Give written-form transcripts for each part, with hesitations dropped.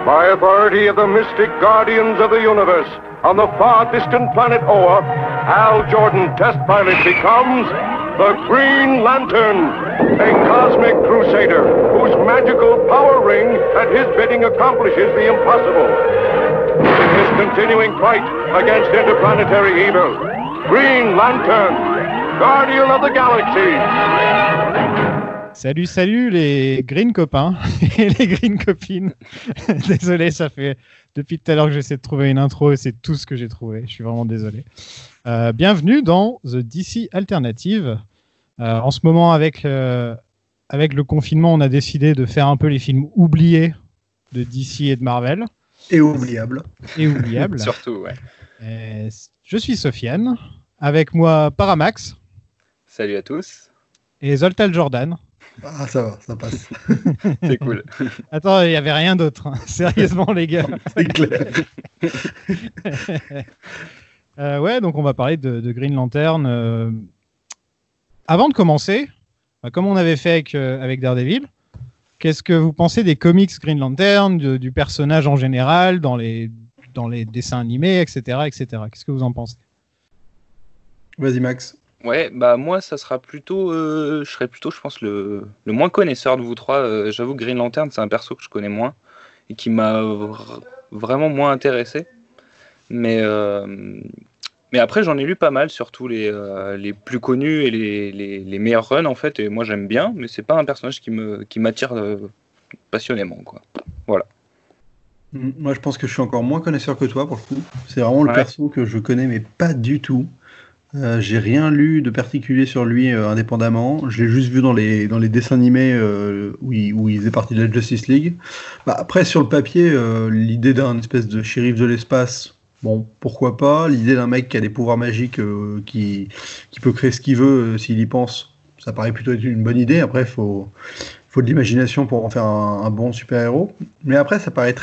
By authority of the mystic guardians of the universe, on the far distant planet Oa, Hal Jordan, test pilot, becomes the Green Lantern, a cosmic crusader whose magical power ring at his bidding accomplishes the impossible. In his continuing fight against interplanetary evil, Green Lantern, Guardian of the Galaxy. Salut les green copains et les green copines. Désolé, ça fait depuis tout à l'heure que j'essaie de trouver une intro et c'est tout ce que j'ai trouvé. Je suis vraiment désolé. Bienvenue dans The DC Alternative. En ce moment, avec le confinement, on a décidé de faire un peu les films oubliés de DC et de Marvel. Et oubliables. Surtout, ouais. Je suis Sofiane. Avec moi, Paramax. Salut à tous. Et Zoltan Jordan. Ah, ça va, ça passe. C'est cool. Attends, il n'y avait rien d'autre. Hein. Sérieusement, les gars. C'est clair. Ouais, donc on va parler de Green Lantern. Avant de commencer, comme on avait fait avec Daredevil, qu'est-ce que vous pensez des comics Green Lantern, du personnage en général, dans les dessins animés, etc., etc. Qu'est-ce que vous en pensez ? Vas-y, Max. Ouais, bah moi, ça sera plutôt, je serais plutôt, je pense, le moins connaisseur de vous trois. J'avoue que Green Lantern, c'est un perso que je connais moins et qui m'a vraiment moins intéressé. Mais après, j'en ai lu pas mal, surtout les plus connus et les meilleurs runs, en fait. Et moi, j'aime bien, mais c'est pas un personnage qui m'attire passionnément, quoi. Voilà. Moi, je pense que je suis encore moins connaisseur que toi, pour le coup. C'est vraiment le perso que je connais, mais pas du tout. J'ai rien lu de particulier sur lui indépendamment. Je l'ai juste vu dans les dessins animés où il faisait partie de la Justice League. Bah, après, sur le papier, l'idée d'un espèce de shérif de l'espace, bon, pourquoi pas. L'idée d'un mec qui a des pouvoirs magiques, qui peut créer ce qu'il veut s'il y pense, ça paraît plutôt être une bonne idée. Après, faut de l'imagination pour en faire un bon super-héros. Mais après, ça paraît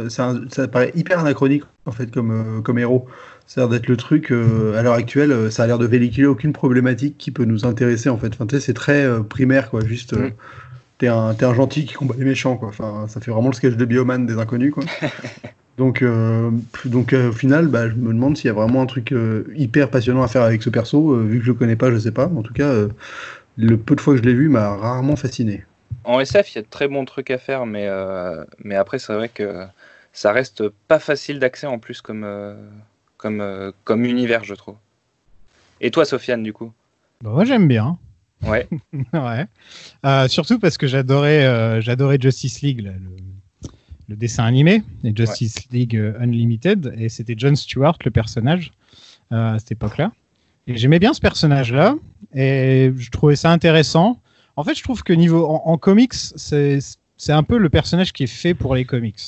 ça paraît hyper anachronique en fait comme héros. C'est-à-dire d'être le truc, à l'heure actuelle, ça a l'air de véhiculer aucune problématique qui peut nous intéresser, en fait. Enfin, tu sais, c'est très primaire, quoi. Juste, t'es un gentil qui combat les méchants, quoi. Enfin, ça fait vraiment le sketch de Bioman des Inconnus, quoi. Donc, au final, bah, je me demande s'il y a vraiment un truc hyper passionnant à faire avec ce perso. Vu que je le connais pas, je sais pas. En tout cas, le peu de fois que je l'ai vu m'a rarement fasciné. En SF, il y a de très bons trucs à faire, mais après, c'est vrai que ça reste pas facile d'accès en plus comme univers, je trouve. Et toi, Sofiane, du coup ? Bah, moi, j'aime bien. Ouais. Ouais. Surtout parce que j'adorais Justice League, là, le dessin animé, et Justice League Unlimited, et c'était Jon Stewart, le personnage, à cette époque-là. Et j'aimais bien ce personnage-là, et je trouvais ça intéressant. En fait, je trouve que en comics, c'est un peu le personnage qui est fait pour les comics.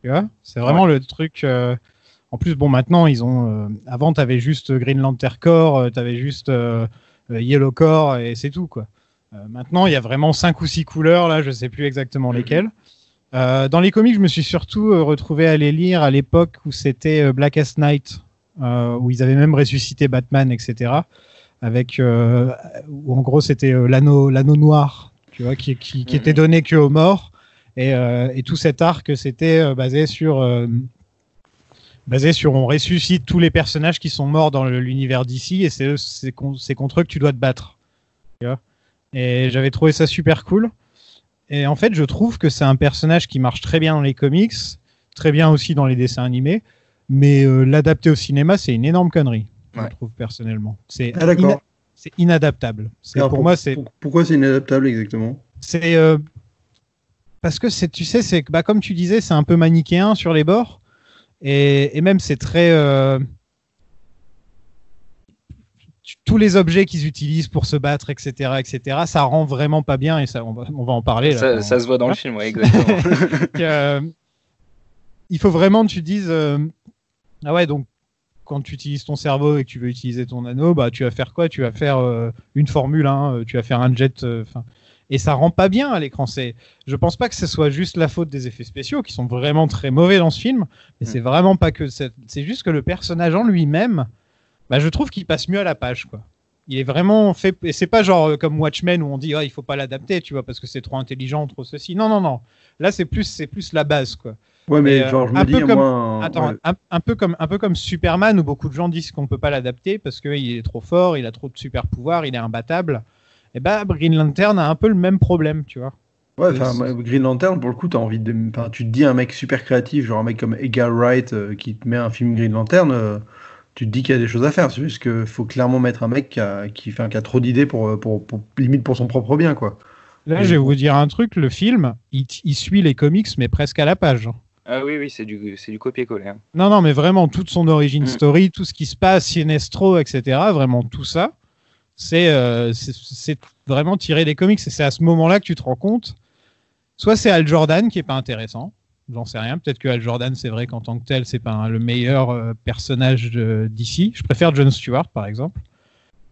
Tu vois ? C'est vraiment le truc... En plus, bon, maintenant, ils ont... avant, tu avais juste Green Lantern Corps, tu avais juste Yellow Corps, et c'est tout, quoi. Maintenant, il y a vraiment 5 ou 6 couleurs, là, je ne sais plus exactement lesquelles. Dans les comics, je me suis surtout retrouvé à les lire à l'époque où c'était Blackest Night, où ils avaient même ressuscité Batman, etc. Avec... où en gros, c'était l'anneau noir, tu vois, qui était donné qu'aux morts. Et tout cet arc, c'était basé sur on ressuscite tous les personnages qui sont morts dans l'univers d'ici et c'est contre eux que tu dois te battre. Tu vois ? Et j'avais trouvé ça super cool. Et en fait, je trouve que c'est un personnage qui marche très bien dans les comics, très bien aussi dans les dessins animés, mais l'adapter au cinéma, c'est une énorme connerie, je trouve personnellement. C'est inadaptable. Pourquoi c'est inadaptable exactement ? C'est parce que tu sais, c'est comme tu disais, c'est un peu manichéen sur les bords. Et même c'est très tous les objets qu'ils utilisent pour se battre, etc., ça rend vraiment pas bien et ça on va en parler. Ça se voit dans le film, ouais, exactement. Il faut vraiment que tu te dises ah ouais, donc quand tu utilises ton cerveau et que tu veux utiliser ton anneau, bah tu vas faire quoi ? Tu vas faire une Formule 1, tu vas faire un jet, et ça rend pas bien à l'écran. Je pense pas que ce soit juste la faute des effets spéciaux qui sont vraiment très mauvais dans ce film, mais c'est vraiment pas que c'est juste que le personnage en lui-même, bah, je trouve qu'il passe mieux à la page, quoi. Il est vraiment fait, et c'est pas genre comme Watchmen où on dit il faut pas l'adapter, tu vois, parce que c'est trop intelligent, trop ceci. Non, non, non. Là, c'est plus la base, quoi. Ouais, mais genre, je me dis, moi. Attends, Ouais. un peu comme Superman où beaucoup de gens disent qu'on peut pas l'adapter parce qu'il est trop fort, il a trop de super pouvoirs, il est imbattable. Et bah, Green Lantern a un peu le même problème, tu vois. Ouais, enfin, Green Lantern, pour le coup, t'as envie de. Enfin, tu te dis un mec super créatif, genre un mec comme Edgar Wright qui te met un film Green Lantern, tu te dis qu'il y a des choses à faire. C'est juste qu'il faut clairement mettre un mec qui a trop d'idées limite pour son propre bien, quoi. Là, je vais vous dire un truc, le film, il suit les comics, mais presque à la page. Ah oui, c'est du copier-coller. Hein. Non, non, mais vraiment, toute son origin story, tout ce qui se passe, Sinestro, etc., vraiment tout ça, c'est vraiment tiré des comics. Et c'est à ce moment-là que tu te rends compte. Soit c'est Hal Jordan qui est pas intéressant, j'en sais rien. Peut-être que Hal Jordan, c'est vrai qu'en tant que tel, c'est pas le meilleur personnage d'ici. Je préfère Jon Stewart, par exemple.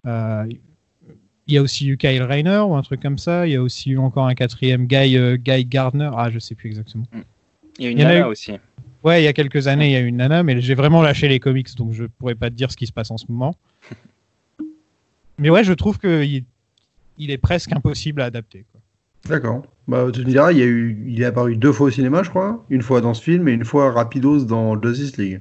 Il y a aussi eu Kyle Rayner ou un truc comme ça. Il y a aussi eu encore un quatrième, Guy Gardner. Ah, je sais plus exactement. Il y a une nana aussi. Ouais, il y a quelques années, il y a eu une nana, mais j'ai vraiment lâché les comics, donc je pourrais pas te dire ce qui se passe en ce moment. Mais ouais, je trouve qu'il est presque impossible à adapter, quoi. D'accord. Bah, tu me diras, il est apparu 2 fois au cinéma, je crois. Une fois dans ce film et une fois rapidos dans Justice League.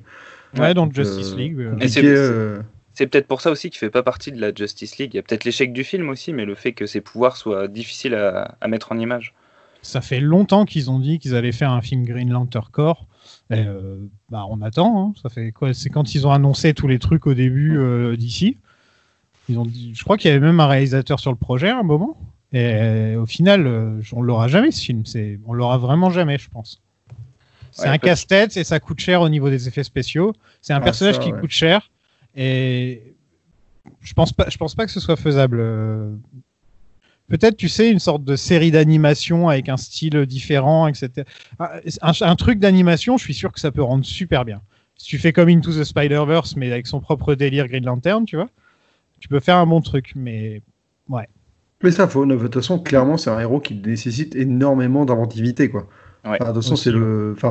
Ouais, dans Justice League. Et c'est peut-être pour ça aussi qu'il fait pas partie de la Justice League. Il y a peut-être l'échec du film aussi, mais le fait que ses pouvoirs soient difficiles à mettre en image. Ça fait longtemps qu'ils ont dit qu'ils allaient faire un film Green Lantern Corps. Et bah, on attend. Hein. Ça fait quoi ? C'est quand ils ont annoncé tous les trucs au début d'ici. Ils ont dit, je crois qu'il y avait même un réalisateur sur le projet à un moment. Et au final, on l'aura jamais ce film. On l'aura vraiment jamais, je pense. C'est un casse-tête et ça coûte cher au niveau des effets spéciaux. C'est un personnage qui coûte cher et je pense pas que ce soit faisable. Peut-être, tu sais, une sorte de série d'animation avec un style différent, etc. Un truc d'animation, je suis sûr que ça peut rendre super bien. Si tu fais comme Into the Spider-Verse, mais avec son propre délire Green Lantern, tu vois, tu peux faire un bon truc, mais ouais. Mais ça, de toute façon, clairement, c'est un héros qui nécessite énormément d'inventivité, quoi. Ouais. Enfin, de toute façon,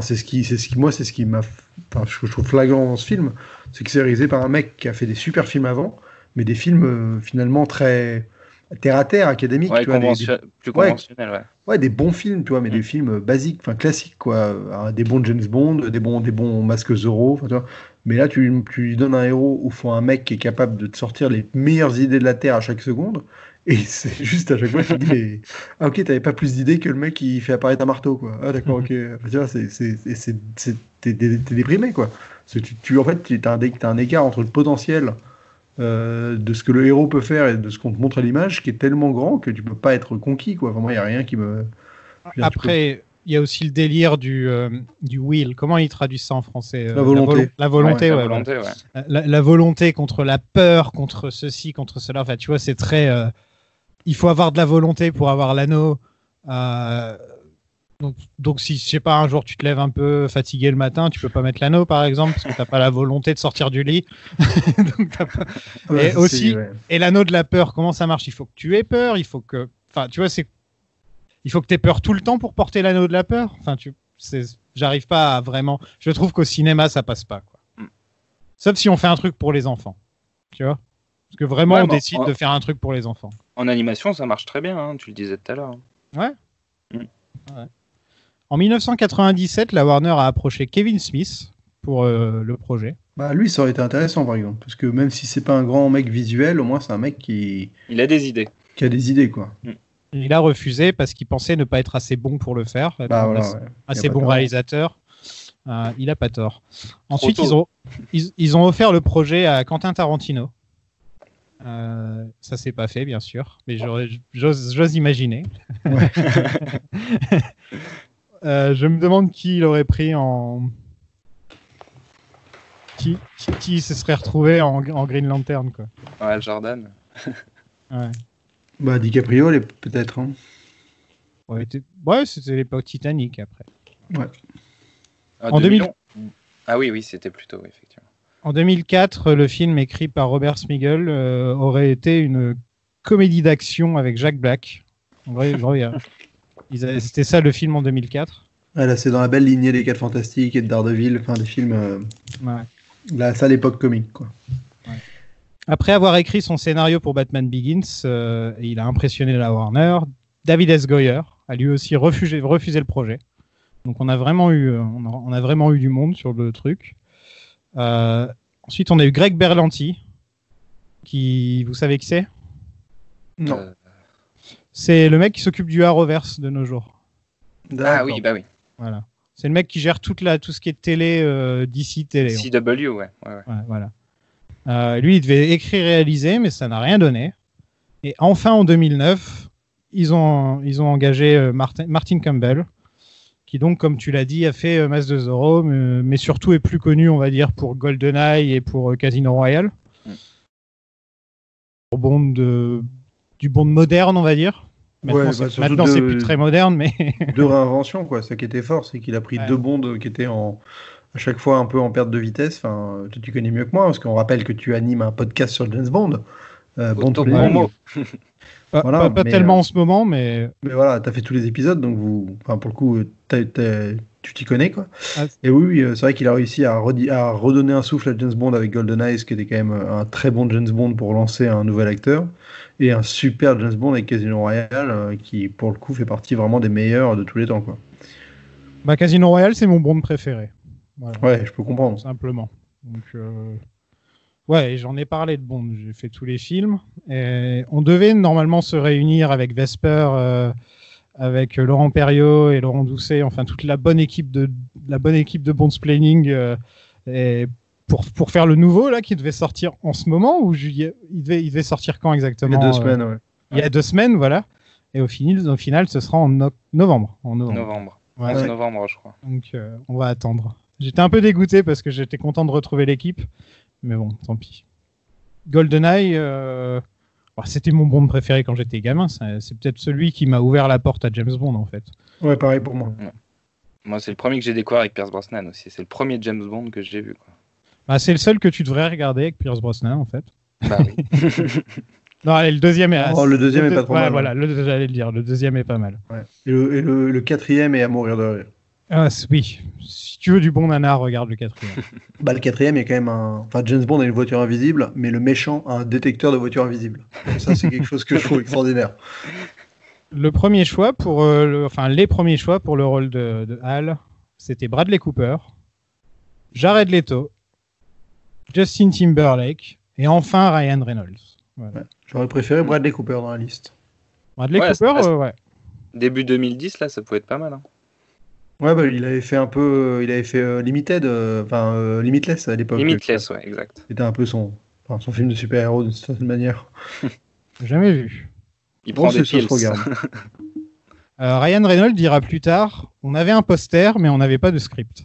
c'est ce qui m'a, je trouve flagrant dans ce film, c'est que c'est réalisé par un mec qui a fait des super films avant, mais des films finalement très terre à terre, académiques, ouais, tu vois, plus conventionnels, ouais. Ouais, des bons films, tu vois, mais des films basiques, enfin classiques, quoi. Des bons James Bond, des bons Masque Zorro, tu vois. Mais là, tu lui donnes un héros où faut un mec qui est capable de te sortir les meilleures idées de la Terre à chaque seconde. Et c'est juste à chaque fois, je me dis, mais ah, ok, t'avais pas plus d'idées que le mec qui fait apparaître un marteau, quoi. Ah, d'accord, ok. Tu vois, t'es déprimé, quoi. Parce que en fait, t'as un écart entre le potentiel de ce que le héros peut faire et de ce qu'on te montre à l'image qui est tellement grand que tu peux pas être conquis, quoi. Vraiment, il n'y a rien qui me. Après, il y a aussi le délire du will. Comment il traduit ça en français ? La volonté. La volonté, ouais. Ouais. La volonté contre la peur, contre ceci, contre cela. Enfin, tu vois, c'est très. Il faut avoir de la volonté pour avoir l'anneau. Donc, si, je sais pas, un jour tu te lèves un peu fatigué le matin, tu peux pas mettre l'anneau, par exemple, parce que t'as pas la volonté de sortir du lit. Donc, t'as pas... Ouais, et aussi, et l'anneau de la peur, comment ça marche ? Il faut que tu aies peur, il faut que. Enfin, tu vois, il faut que tu aies peur tout le temps pour porter l'anneau de la peur. Enfin, j'arrive pas à vraiment. Je trouve qu'au cinéma, ça passe pas, quoi. Sauf si on fait un truc pour les enfants. Tu vois ? Parce que vraiment, on décide de faire un truc pour les enfants. En animation, ça marche très bien, hein, tu le disais tout à l'heure. Ouais. Ouais. En 1997, la Warner a approché Kevin Smith pour le projet. Bah, lui, ça aurait été intéressant, par exemple. Parce que même si c'est pas un grand mec visuel, au moins, c'est un mec qui. Il a des idées. Qui a des idées, quoi. Il a refusé parce qu'il pensait ne pas être assez bon pour le faire. Bah, voilà, assez bon réalisateur. Il a pas tort. Ensuite, ils ont offert le projet à Quentin Tarantino. Ça s'est pas fait, bien sûr, mais j'ose imaginer. Ouais. Je me demande qui il aurait pris en. Qui se serait retrouvé en Green Lantern, quoi. Ouais, Jordan. Ouais. Bah, DiCaprio, peut-être. Hein. Ouais, c'était l'époque Titanic après. Ouais. En 2000. Ah oui, c'était plutôt, effectivement. En 2004, le film écrit par Robert Smigel aurait été une comédie d'action avec Jack Black. En vrai, c'était ça le film en 2004. Ah, là, c'est dans la belle lignée des 4 Fantastiques et de Daredevil, enfin des films. Ouais. Là, ça, l'époque comique, quoi. Ouais. Après avoir écrit son scénario pour Batman Begins, il a impressionné la Warner. David S. Goyer a lui aussi refusé le projet. Donc on a vraiment eu du monde sur le truc. Ensuite, on a eu Greg Berlanti, qui, vous savez qui c'est ? Non. C'est le mec qui s'occupe du Arrowverse de nos jours. Ah oui, bah oui. Voilà. C'est le mec qui gère tout ce qui est télé, DC Télé. CW, ouais. Voilà. Lui, il devait écrire et réaliser, mais ça n'a rien donné. Et enfin, en 2009, ils ont engagé Martin Campbell, qui donc, comme tu l'as dit, a fait Mask de Zorro, mais surtout est plus connu, on va dire, pour GoldenEye et pour Casino Royale. Du Bond moderne, on va dire. Maintenant, c'est plus très moderne, mais... de réinvention, quoi. Ce qui était fort, c'est qu'il a pris deux Bonds qui étaient à chaque fois un peu en perte de vitesse. Enfin, tu connais mieux que moi, parce qu'on rappelle que tu animes un podcast sur James Bond. Bond Pas tellement en ce moment, mais... Mais voilà, t'as fait tous les épisodes, donc pour le coup, tu t'y connais, quoi. Et oui, c'est vrai qu'il a réussi à redonner un souffle à James Bond avec GoldenEye, ce qui était quand même un très bon James Bond pour lancer un nouvel acteur, et un super James Bond avec Casino Royale, qui, pour le coup, fait partie vraiment des meilleurs de tous les temps, quoi. Casino Royale, c'est mon Bond préféré. Voilà. Ouais, je peux comprendre. Simplement. Donc... Ouais, j'en ai parlé de Bond, j'ai fait tous les films. Et on devait normalement se réunir avec Vesper, avec Laurent Perriot et Laurent Doucet, enfin toute la bonne équipe de Bond's Planning, et pour faire le nouveau là qui devait sortir en ce moment, ou il devait sortir quand exactement ? Il y a 2 semaines, ouais. Il y a 2 semaines, voilà. Et au final, ce sera en novembre. Novembre. Ouais. 11 novembre, je crois. Donc on va attendre. J'étais un peu dégoûté parce que j'étais content de retrouver l'équipe. Mais bon, tant pis. GoldenEye, c'était mon Bond préféré quand j'étais gamin. C'est peut-être celui qui m'a ouvert la porte à James Bond, en fait. Ouais, pareil pour moi. Ouais. Moi, c'est le premier que j'ai découvert avec Pierce Brosnan aussi. C'est le premier James Bond que j'ai vu, quoi. C'est le seul que tu devrais regarder avec Pierce Brosnan, en fait. Bah oui. Non, allez, le deuxième est... le deuxième est pas trop mal. Voilà, j'allais le dire. Le deuxième est pas mal. Ouais. Et le quatrième est à mourir de rire. Oui. Si tu veux du bon nanar, regarde le quatrième. Le quatrième est quand même Enfin, James Bond a une voiture invisible, mais le méchant a un détecteur de voiture invisible. Ça, c'est quelque chose que je trouve extraordinaire. Le premier choix les premiers choix pour le rôle de Hal, c'était Bradley Cooper, Jared Leto, Justin Timberlake et enfin Ryan Reynolds. Voilà. Ouais. J'aurais préféré Bradley Cooper dans la liste. Bradley Cooper, ouais. Début 2010, là, ça pouvait être pas mal. Hein. Ouais, il avait fait Limited, Limitless à l'époque. Limitless, ouais, exact. C'était un peu son film de super-héros d'une certaine manière. Jamais vu. Il prend des pills. Ryan Reynolds dira plus tard, on avait un poster, mais on n'avait pas de script.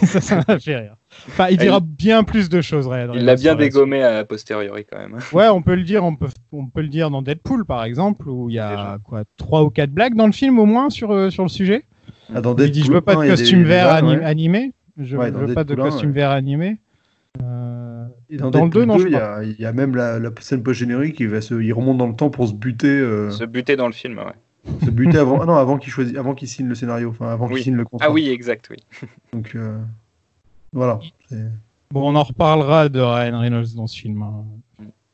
ça m'a fait rire. Enfin, il dira bien plus de choses, Ryan Reynolds. Il l'a bien dégommé à posteriori, quand même. Ouais, on peut le dire, on peut le dire dans Deadpool, par exemple, où il y a 3 ou 4 blagues dans le film, au moins, sur le sujet. Il dit, je veux pas de costume vert animé. Je veux pas de costume vert animé. Et dans le 2, non, il y a même la scène post-générique, il remonte dans le temps pour se buter. Se buter dans le film, ouais. Se buter avant qu'il signe le scénario, avant qu'il signe le contrat. Ah oui, exact, oui. Donc voilà. Bon, on en reparlera de Ryan Reynolds dans ce film. Hein.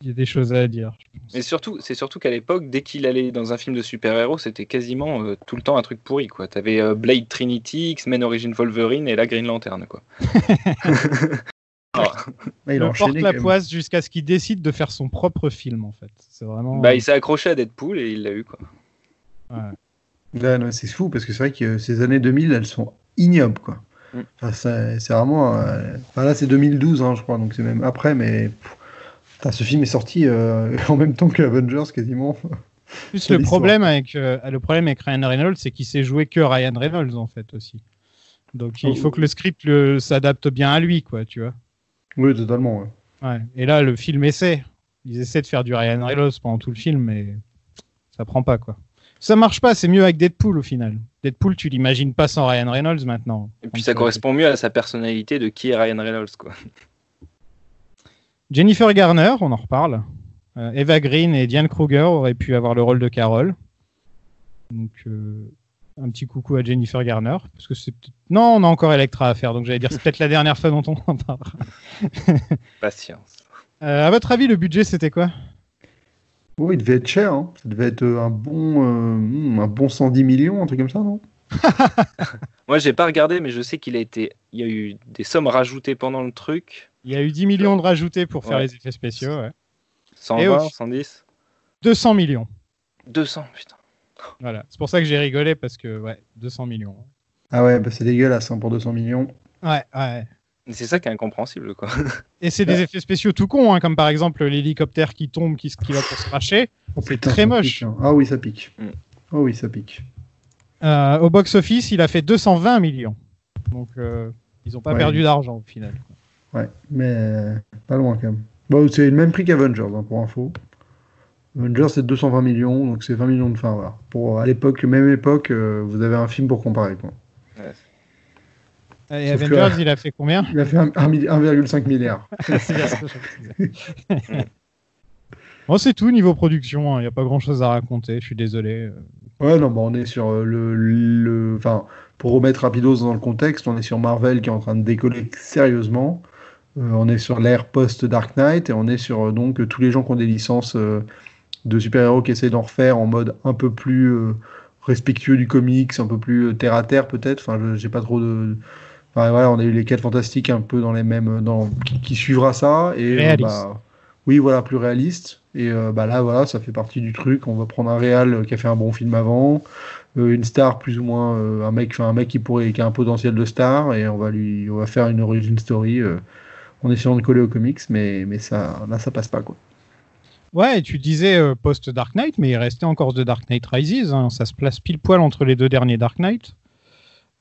Il y a des choses à dire. Mais c'est surtout qu'à l'époque, dès qu'il allait dans un film de super-héros, c'était quasiment tout le temps un truc pourri, quoi. T'avais Blade Trinity, X-Men Origins Wolverine et la Green Lantern, quoi. Il porte la poisse jusqu'à ce qu'il décide de faire son propre film, en fait. C'est vraiment... il s'est accroché à Deadpool et il l'a eu, quoi. Ouais. Non, c'est fou, parce que c'est vrai que ces années 2000, elles sont ignobles, quoi. Enfin, c'est vraiment... là, c'est 2012, hein, je crois, donc c'est même après, mais... ce film est sorti en même temps que Avengers, quasiment. Plus le problème avec Ryan Reynolds, c'est qu'il sait jouer que Ryan Reynolds, en fait, aussi. Donc il faut que le script s'adapte bien à lui, quoi, tu vois. Oui, totalement. Ouais. Et là, le film essaie. Ils essaient de faire du Ryan Reynolds pendant tout le film, mais ça prend pas, quoi. Ça marche pas, c'est mieux avec Deadpool, au final. Deadpool, tu l'imagines pas sans Ryan Reynolds, maintenant. Et puis ça correspond mieux à sa personnalité de qui est Ryan Reynolds, quoi. Jennifer Garner, on en reparle. Eva Green et Diane Kruger auraient pu avoir le rôle de Carol. Donc, un petit coucou à Jennifer Garner. Parce que non, on a encore Elektra à faire. Donc, j'allais dire, c'est peut-être la dernière fois dont on en parlera. Patience. À votre avis, le budget, c'était quoi? Oh, il devait être cher, hein. Ça devait être un bon 110 millions, un truc comme ça, non? Moi, j'ai pas regardé, mais je sais il y a eu des sommes rajoutées pendant le truc. Il y a eu 10 millions de rajoutés pour faire Ouais. les effets spéciaux. Ouais. 120, 110, 200 millions. 200, putain. Voilà. C'est pour ça que j'ai rigolé parce que, ouais, 200 millions. Ah ouais, bah c'est dégueulasse hein, pour 200 millions. Ouais, ouais. Mais c'est ça qui est incompréhensible, quoi. Et c'est des effets spéciaux tout cons, hein, comme par exemple l'hélicoptère qui tombe, qui va pour se cracher. Oh, C'est putain, très ça moche. pique, hein. Ah oui, ça pique. Mm. Oh oui, ça pique. Au box-office, il a fait 220 millions. Donc, ils n'ont pas Ouais. perdu d'argent au final. Ouais, mais pas loin quand même. Bon, c'est le même prix qu'Avengers, hein, pour info. Avengers, c'est 220 millions, donc c'est 20 millions de fin. Voilà. Pour, à l'époque, même époque, vous avez un film pour comparer. Quoi. Et Sauf Avengers, que- il a fait combien? Il a fait 1,5 milliard. C'est bien ce que je disais. Bon, c'est tout niveau production. Il n'y a pas grand-chose à raconter. Je suis désolé. Ouais, non, bah, on est sur Enfin, pour remettre rapidos dans le contexte, on est sur Marvel qui est en train de décoller sérieusement. On est sur l'ère post-Dark Knight et on est sur donc tous les gens qui ont des licences de super-héros qui essaient d'en refaire en mode un peu plus respectueux du comics, un peu plus terre à terre peut-être. Enfin, j'ai pas trop de. Enfin, voilà, on a eu les 4 fantastiques un peu dans les mêmes, qui suivra ça et Réaliste. oui, voilà, plus réaliste. Et là, voilà, ça fait partie du truc. On va prendre un réal qui a fait un bon film avant, une star plus ou moins, un mec qui a un potentiel de star, et on va faire une origin story en essayant de coller aux comics, mais ça, là, ça passe pas quoi. Ouais, et tu disais post-Dark Knight, mais il restait encore The Dark Knight Rises. Hein. Ça se place pile poil entre les deux derniers Dark Knight.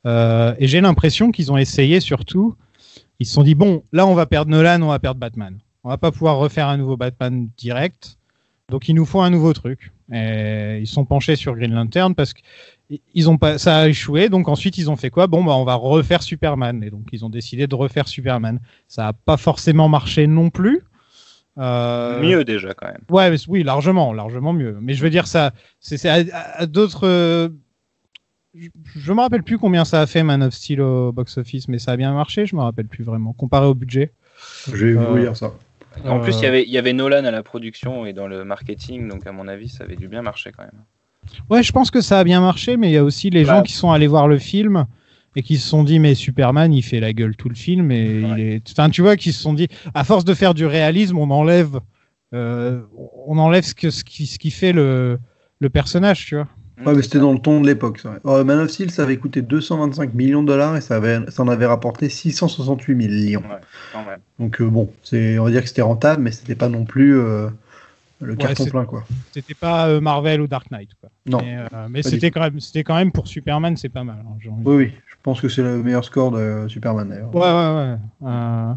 Et j'ai l'impression qu'ils ont essayé surtout. Ils se sont dit, bon, là, on va perdre Nolan, on va perdre Batman. On va pas pouvoir refaire un nouveau Batman direct. Donc, il nous faut un nouveau truc. Et ils se sont penchés sur Green Lantern parce que ça a échoué. Donc, ensuite, ils ont fait quoi? Bon, bah, on va refaire Superman. Et donc, ils ont décidé de refaire Superman. Ça a pas forcément marché non plus. Mieux déjà, quand même. Ouais, oui, largement mieux. Mais je veux dire, ça, c'est à d'autres. Je me rappelle plus combien ça a fait Man of Steel au box-office, mais ça a bien marché. Je me rappelle plus vraiment comparé au budget. Je vais vous dire ça. En plus, il y avait Nolan à la production et dans le marketing, donc à mon avis, ça avait dû bien marcher quand même. Ouais, je pense que ça a bien marché, mais il y a aussi les gens qui sont allés voir le film et qui se sont dit, mais Superman, il fait la gueule tout le film et enfin, tu vois, qui se sont dit, à force de faire du réalisme, on enlève ce qui fait le personnage, tu vois. Ouais, mais c'était dans le ton de l'époque. Ça. Man of Steel, ça avait coûté 225 millions de dollars et ça en avait rapporté 668 millions. Ouais, quand même. Donc bon, on va dire que c'était rentable, mais c'était pas non plus le carton plein, quoi. C'était pas Marvel ou Dark Knight, quoi. Non. Mais c'était quand même pour Superman, c'est pas mal. Hein, oui, je pense que c'est le meilleur score de Superman d'ailleurs. Ouais.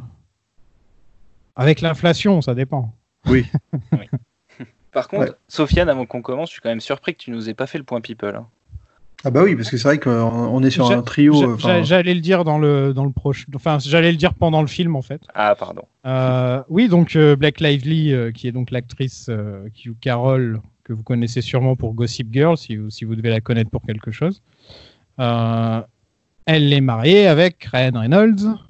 Avec l'inflation, ça dépend. Oui. Oui. Par contre, Sofiane, avant qu'on commence, je suis quand même surpris que tu nous aies pas fait le point people. Hein. Ah bah oui, parce que c'est vrai qu'on est sur un trio. J'allais le dire dans le proche. Enfin, j'allais le dire pendant le film en fait. Ah pardon. Oui, donc Blake Lively, qui est donc l'actrice qui joue Carol, que vous connaissez sûrement pour Gossip Girl, si vous devez la connaître pour quelque chose. Elle est mariée avec Ryan Reynolds.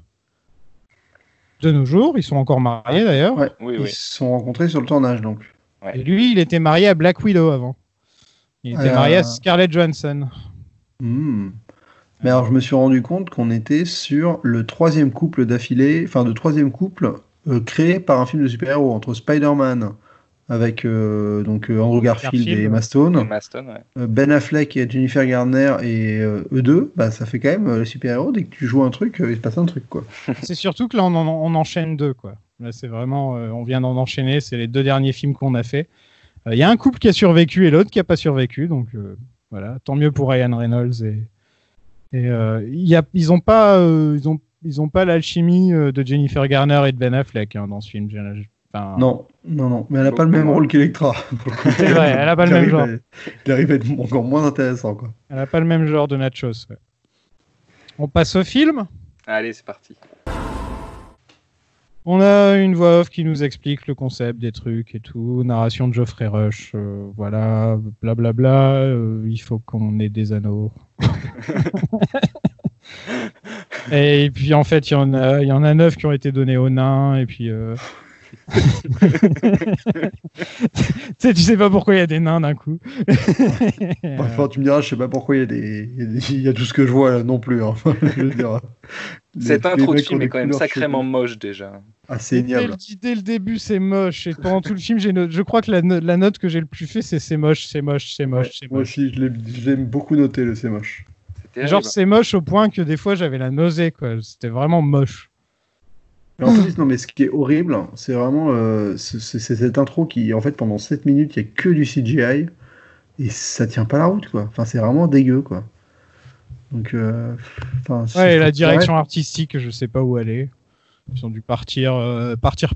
De nos jours, ils sont encore mariés d'ailleurs. Ouais, oui. Ils se sont rencontrés sur le tournage donc. Et lui, il était marié à Black Widow avant. Il était marié à Scarlett Johansson. Mais alors, je me suis rendu compte qu'on était sur le troisième couple d'affilée, enfin, le troisième couple créé par un film de super-héros entre Spider-Man avec Andrew Garfield et Emma Stone, Ben Affleck et Jennifer Garner et eux deux, bah, ça fait quand même le super-héros. Dès que tu joues un truc, il se passe un truc, quoi. C'est surtout que là, on enchaîne deux, quoi. Là, c'est vraiment, on vient d'en enchaîner. C'est les deux derniers films qu'on a fait. Il y a un couple qui a survécu et l'autre qui a pas survécu, donc voilà. Tant mieux pour Ryan Reynolds ils ont pas l'alchimie de Jennifer Garner et de Ben Affleck dans ce film. Non, mais elle a pas le même rôle qu'Electra. C'est vrai, elle a pas le même genre. Il arrive à être encore moins intéressant, quoi. Elle a pas le même genre de nachos. Ouais. On passe au film. Allez, c'est parti. On a une voix off qui nous explique le concept des trucs et tout, narration de Geoffrey Rush, voilà, blablabla, il faut qu'on ait des anneaux. Et puis en fait, il y en a 9 qui ont été donnés aux nains, et puis Tu sais pas pourquoi il y a des nains d'un coup. Enfin, tu me diras, je sais pas pourquoi il y a tout ce que je vois là, non plus. Hein. Je veux dire, Cette intro de film est quand même sacrément moche déjà. Ah, c'est ignoble. Dès le début, c'est moche. Et pendant tout le film, je crois que la note que j'ai le plus fait, c'est moche, c'est moche, c'est moche, c'est moche. Moi aussi, je l'ai beaucoup noté, le c'est moche. Genre, c'est moche au point que des fois, j'avais la nausée, quoi. C'était vraiment moche. En plus, non, mais ce qui est horrible, c'est vraiment c'est cette intro qui, en fait, pendant 7 minutes, il n'y a que du CGI et ça tient pas la route, quoi. Enfin, c'est vraiment dégueu, quoi. Donc, ouais, et la direction artistique, je sais pas où elle est. Ils ont dû partir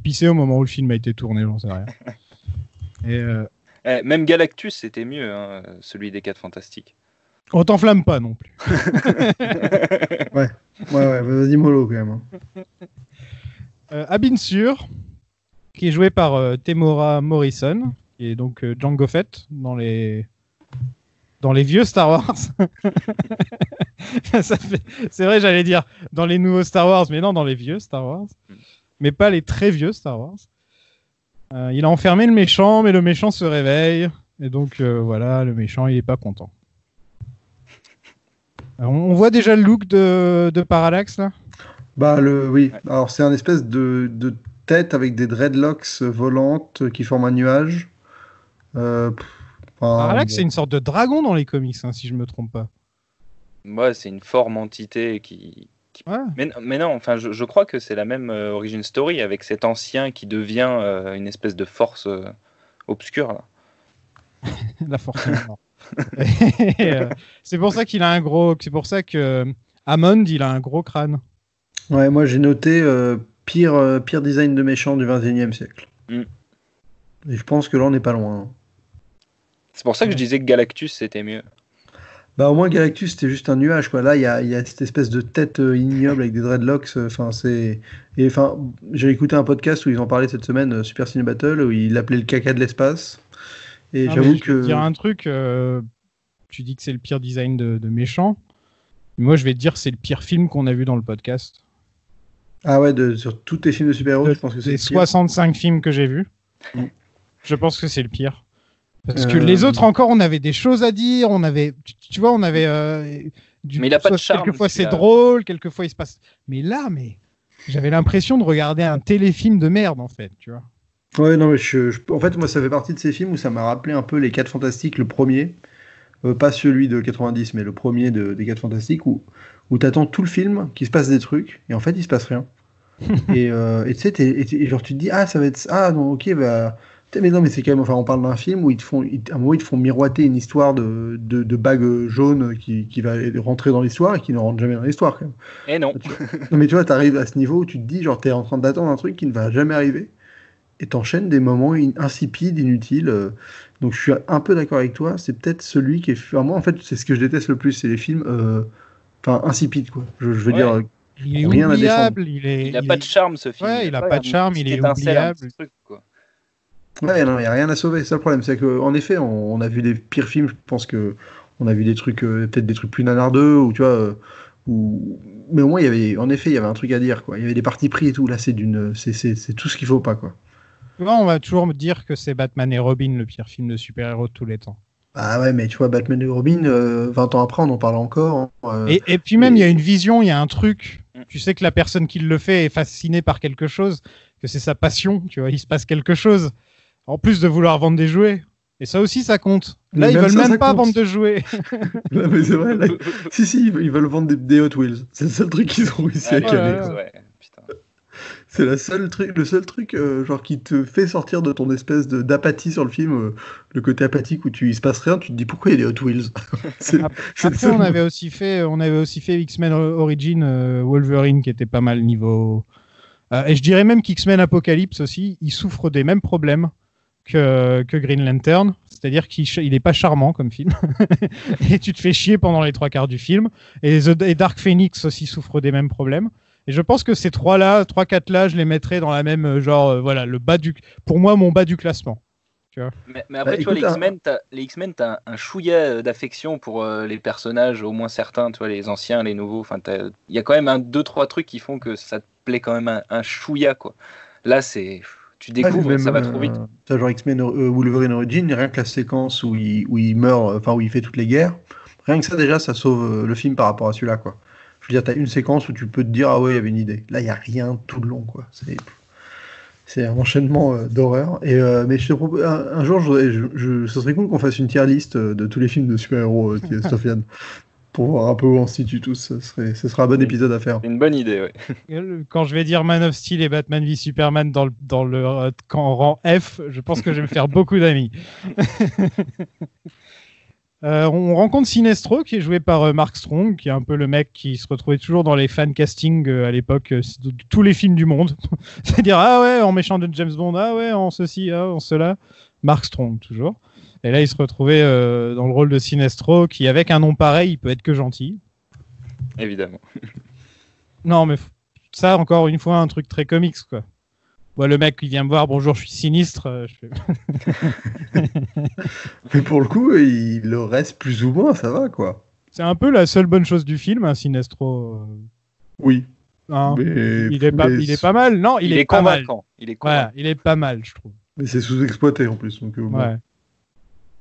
pisser au moment où le film a été tourné, j'en sais rien. Et même Galactus, c'était mieux, hein, celui des 4 Fantastiques. On t'enflamme pas non plus. ouais, vas-y mollo quand même. Abin Sur, qui est joué par Temuera Morrison, qui est donc Jango Fett dans les vieux Star Wars. C'est vrai, j'allais dire dans les nouveaux Star Wars, mais non, dans les vieux Star Wars. Mais pas les très vieux Star Wars. Il a enfermé le méchant, mais le méchant se réveille. Et donc, voilà, le méchant, il est pas content. Alors, on voit déjà le look de Parallax, là ? Oui. Alors, c'est un espèce de tête avec des dreadlocks volantes qui forment un nuage. Parallax, c'est une sorte de dragon dans les comics, hein, si je me trompe pas. Ouais, c'est une forme entité qui... Ouais. Mais non, enfin, je crois que c'est la même origin story avec cet ancien qui devient une espèce de force obscure. Là. La force noire. C'est pour ça qu'il a un gros... C'est pour ça que Hammond, il a un gros crâne. Ouais, moi j'ai noté pire design de méchant du 21e siècle. Et je pense que là on n'est pas loin. Hein. C'est pour ça que je disais que Galactus c'était mieux. Au moins Galactus c'était juste un nuage quoi. Là il y a cette espèce de tête ignoble avec des dreadlocks. J'ai écouté un podcast où ils en parlaient cette semaine, Super Ciné Battle, où ils l'appelaient le caca de l'espace. Et j'avoue que. Je vais te dire un truc. Tu dis que c'est le pire design de méchant. Moi je vais te dire que c'est le pire film qu'on a vu dans le podcast. Ah ouais, sur tous tes films de super-héros, je pense que c'est le pire. 65 films que j'ai vus, je pense que c'est le pire. Parce que les autres encore, on avait des choses à dire, on avait, tu vois, on avait mais il a pas de charme. Quelquefois c'est drôle, quelquefois il se passe. Mais là, j'avais l'impression de regarder un téléfilm de merde en fait, tu vois. Ouais, non, mais en fait, moi, ça fait partie de ces films où ça m'a rappelé un peu les 4 Fantastiques, le premier, pas celui de 90, mais le premier des 4 Fantastiques où t'attends tout le film, qu'il se passe des trucs, et en fait, il se passe rien. et tu sais, genre, tu te dis, ah, ça va être... Ah, non, ok, mais non, mais c'est quand même... Enfin, on parle d'un film où à un moment, ils te font miroiter une histoire de bague jaune qui va rentrer dans l'histoire et qui ne rentre jamais dans l'histoire, quand même. Et non. Non, mais tu vois, t'arrives à ce niveau où tu te dis, genre, t'es en train d'attendre un truc qui ne va jamais arriver, et t'enchaînes des moments insipides, inutiles. Donc, je suis un peu d'accord avec toi, c'est peut-être celui qui est... Enfin, moi, en fait, c'est ce que je déteste le plus, c'est les films... insipide quoi. Je veux dire, il est rien oubliable, à il a pas de charme ce film. Ouais, il a pas de charme, il est oubliable. Truc, quoi. Ouais, non, il y a rien à sauver. C'est ça le problème, c'est que en effet, on a vu des pires films. Je pense que on a vu des trucs, peut-être des trucs plus nanardeux ou tu vois, mais au moins il y avait un truc à dire quoi. Il y avait des partis pris et tout. Là, c'est tout ce qu'il faut pas quoi. Souvent, on va toujours me dire que c'est Batman et Robin le pire film de super-héros de tous les temps. Ah ouais, mais tu vois, Batman et Robin, 20 ans après, on en parle encore. Et puis même, il y a une vision, il y a un truc. Tu sais que la personne qui le fait est fascinée par quelque chose, que c'est sa passion, tu vois, il se passe quelque chose. En plus de vouloir vendre des jouets. Et ça aussi, ça compte. Là, mais ils veulent même pas compte. Vendre de jouets. Non, mais c'est vrai. Là, si, ils veulent vendre des Hot Wheels. C'est le seul truc qu'ils ont réussi à caler. Ouais, putain. C'est le seul truc genre qui te fait sortir de ton espèce d'apathie sur le film, le côté apathique où il se passe rien, tu te dis pourquoi il y a des Hot Wheels. Après, on avait aussi fait X-Men Origin Wolverine qui était pas mal niveau. Et je dirais même qu'X-Men Apocalypse aussi, il souffre des mêmes problèmes que Green Lantern, c'est-à-dire qu'il est pas charmant comme film, et tu te fais chier pendant les 3/4 du film. Et Dark Phoenix aussi souffre des mêmes problèmes. Et je pense que ces 3-4 là, je les mettrais dans la même genre, voilà, pour moi, mon bas du classement. Tu vois. Mais après, tu vois, les X-Men, t'as un chouïa d'affection pour les personnages, au moins certains, tu vois, les anciens, les nouveaux. Enfin, il y a quand même 2-3 trucs qui font que ça te plaît quand même un chouïa, quoi. Là, tu découvres, même, ça va trop vite. T'as genre X-Men Wolverine Origin, rien que la séquence où il meurt, enfin où il fait toutes les guerres, rien que ça déjà, ça sauve le film par rapport à celui-là, quoi. Je veux dire, t'as une séquence où tu peux te dire, ah ouais, il y avait une idée. Là, il y a rien tout le long, quoi. C'est un enchaînement d'horreur. Mais je te propose, un jour, ce serait cool qu'on fasse une tier list de tous les films de super-héros, Sofiane, pour voir un peu où on se situe tous. Ce sera un bon épisode à faire. Une bonne idée, ouais. Quand je vais dire Man of Steel et Batman v Superman dans le rang F, je pense que je vais me faire beaucoup d'amis. On rencontre Sinestro, qui est joué par Mark Strong, qui est un peu le mec qui se retrouvait toujours dans les fan castings à l'époque de tous les films du monde. C'est-à-dire, ah ouais, en méchant de James Bond, ah ouais, en ceci, ah, en cela. Mark Strong, toujours. Et là, il se retrouvait dans le rôle de Sinestro, qui, avec un nom pareil, il peut être que gentil. Évidemment. Non, mais ça, encore une fois, un truc très comics, quoi. Moi, le mec qui vient me voir, bonjour, je suis sinistre. Mais pour le coup, il le reste plus ou moins, ça va, quoi. C'est un peu la seule bonne chose du film, hein, Sinestro. Oui. Hein, mais... il est pas mal. Non, il est pas convaincant. mal. Il est convaincant. Voilà, il est pas mal, je trouve. Mais c'est sous-exploité en plus. Donc, ouais.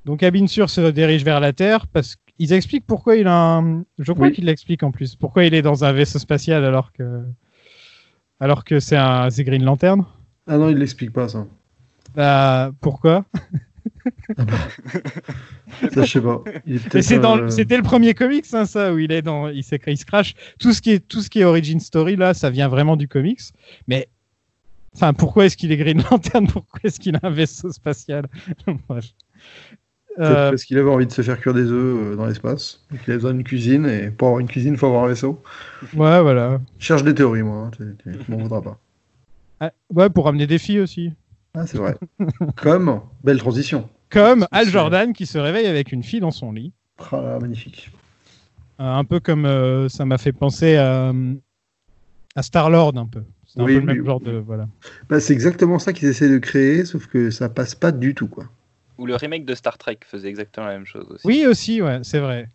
Donc Abinsur se dirige vers la Terre parce qu'ils expliquent pourquoi il a un... Je crois qu'il l'explique en plus. Pourquoi il est dans un vaisseau spatial alors que c'est Green Lantern. Ah non, il l'explique pas, ça. Pourquoi? Ça, je sais pas. C'était le premier comics, hein, ça, où il se crache. Tout ce qui est origin story, là, ça vient vraiment du comics. Mais, enfin, pourquoi est-ce qu'il est Green Lantern? Pourquoi est-ce qu'il a un vaisseau spatial? Bref. Parce qu'il avait envie de se faire cuire des œufs dans l'espace. Donc il a besoin d'une cuisine, et pour avoir une cuisine, il faut avoir un vaisseau. Ouais, voilà. Je cherche des théories, moi. Tu m'en voudras pas. Ouais, pour ramener des filles aussi. Ah, c'est vrai. Comme, belle transition. Comme Hal Jordan qui se réveille avec une fille dans son lit. Ah, magnifique. Un peu comme ça m'a fait penser à Star-Lord un peu. C'est un peu le même genre de... Voilà. Bah, c'est exactement ça qu'ils essaient de créer, sauf que ça passe pas du tout, quoi. Ou le remake de Star Trek faisait exactement la même chose aussi. Oui, aussi, ouais, c'est vrai.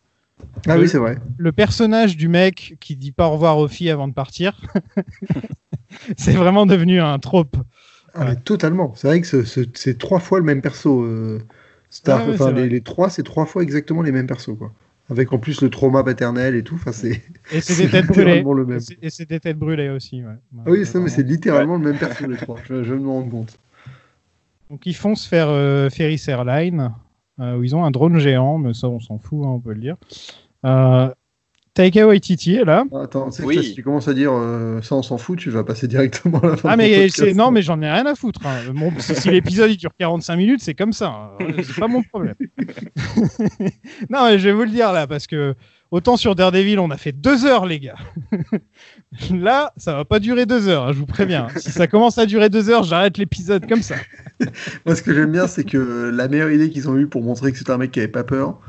Ah oui, c'est vrai. Le personnage du mec qui dit pas au revoir aux filles avant de partir, c'est vraiment devenu un trope. Ah, mais totalement. C'est vrai que c'est 3 fois le même perso. Les 3, c'est 3 fois exactement les mêmes persos, quoi. Avec en plus le trauma paternel et tout. Et c'est des têtes brûlées. Et c'est des têtes brûlées aussi, ouais. Ah oui, mais c'est littéralement le même perso, les 3. Je me rends compte. Donc ils foncent faire Ferris Airlines, où ils ont un drone géant, mais ça on s'en fout, hein, on peut le dire. Taika Waititi est là. Attends, si tu commences à dire ça on s'en fout, tu vas passer directement à la fin. Ah mais non, mais j'en ai rien à foutre. Hein. Si l'épisode il dure 45 minutes, c'est comme ça. Hein. C'est pas mon problème. Non, mais je vais vous le dire là, parce que autant sur Daredevil on a fait 2 heures, les gars. Là, ça va pas durer 2 heures, hein, je vous préviens. Si ça commence à durer 2 heures, j'arrête l'épisode comme ça. Moi, ce que j'aime bien, c'est que la meilleure idée qu'ils ont eue pour montrer que c'est un mec qui avait pas peur,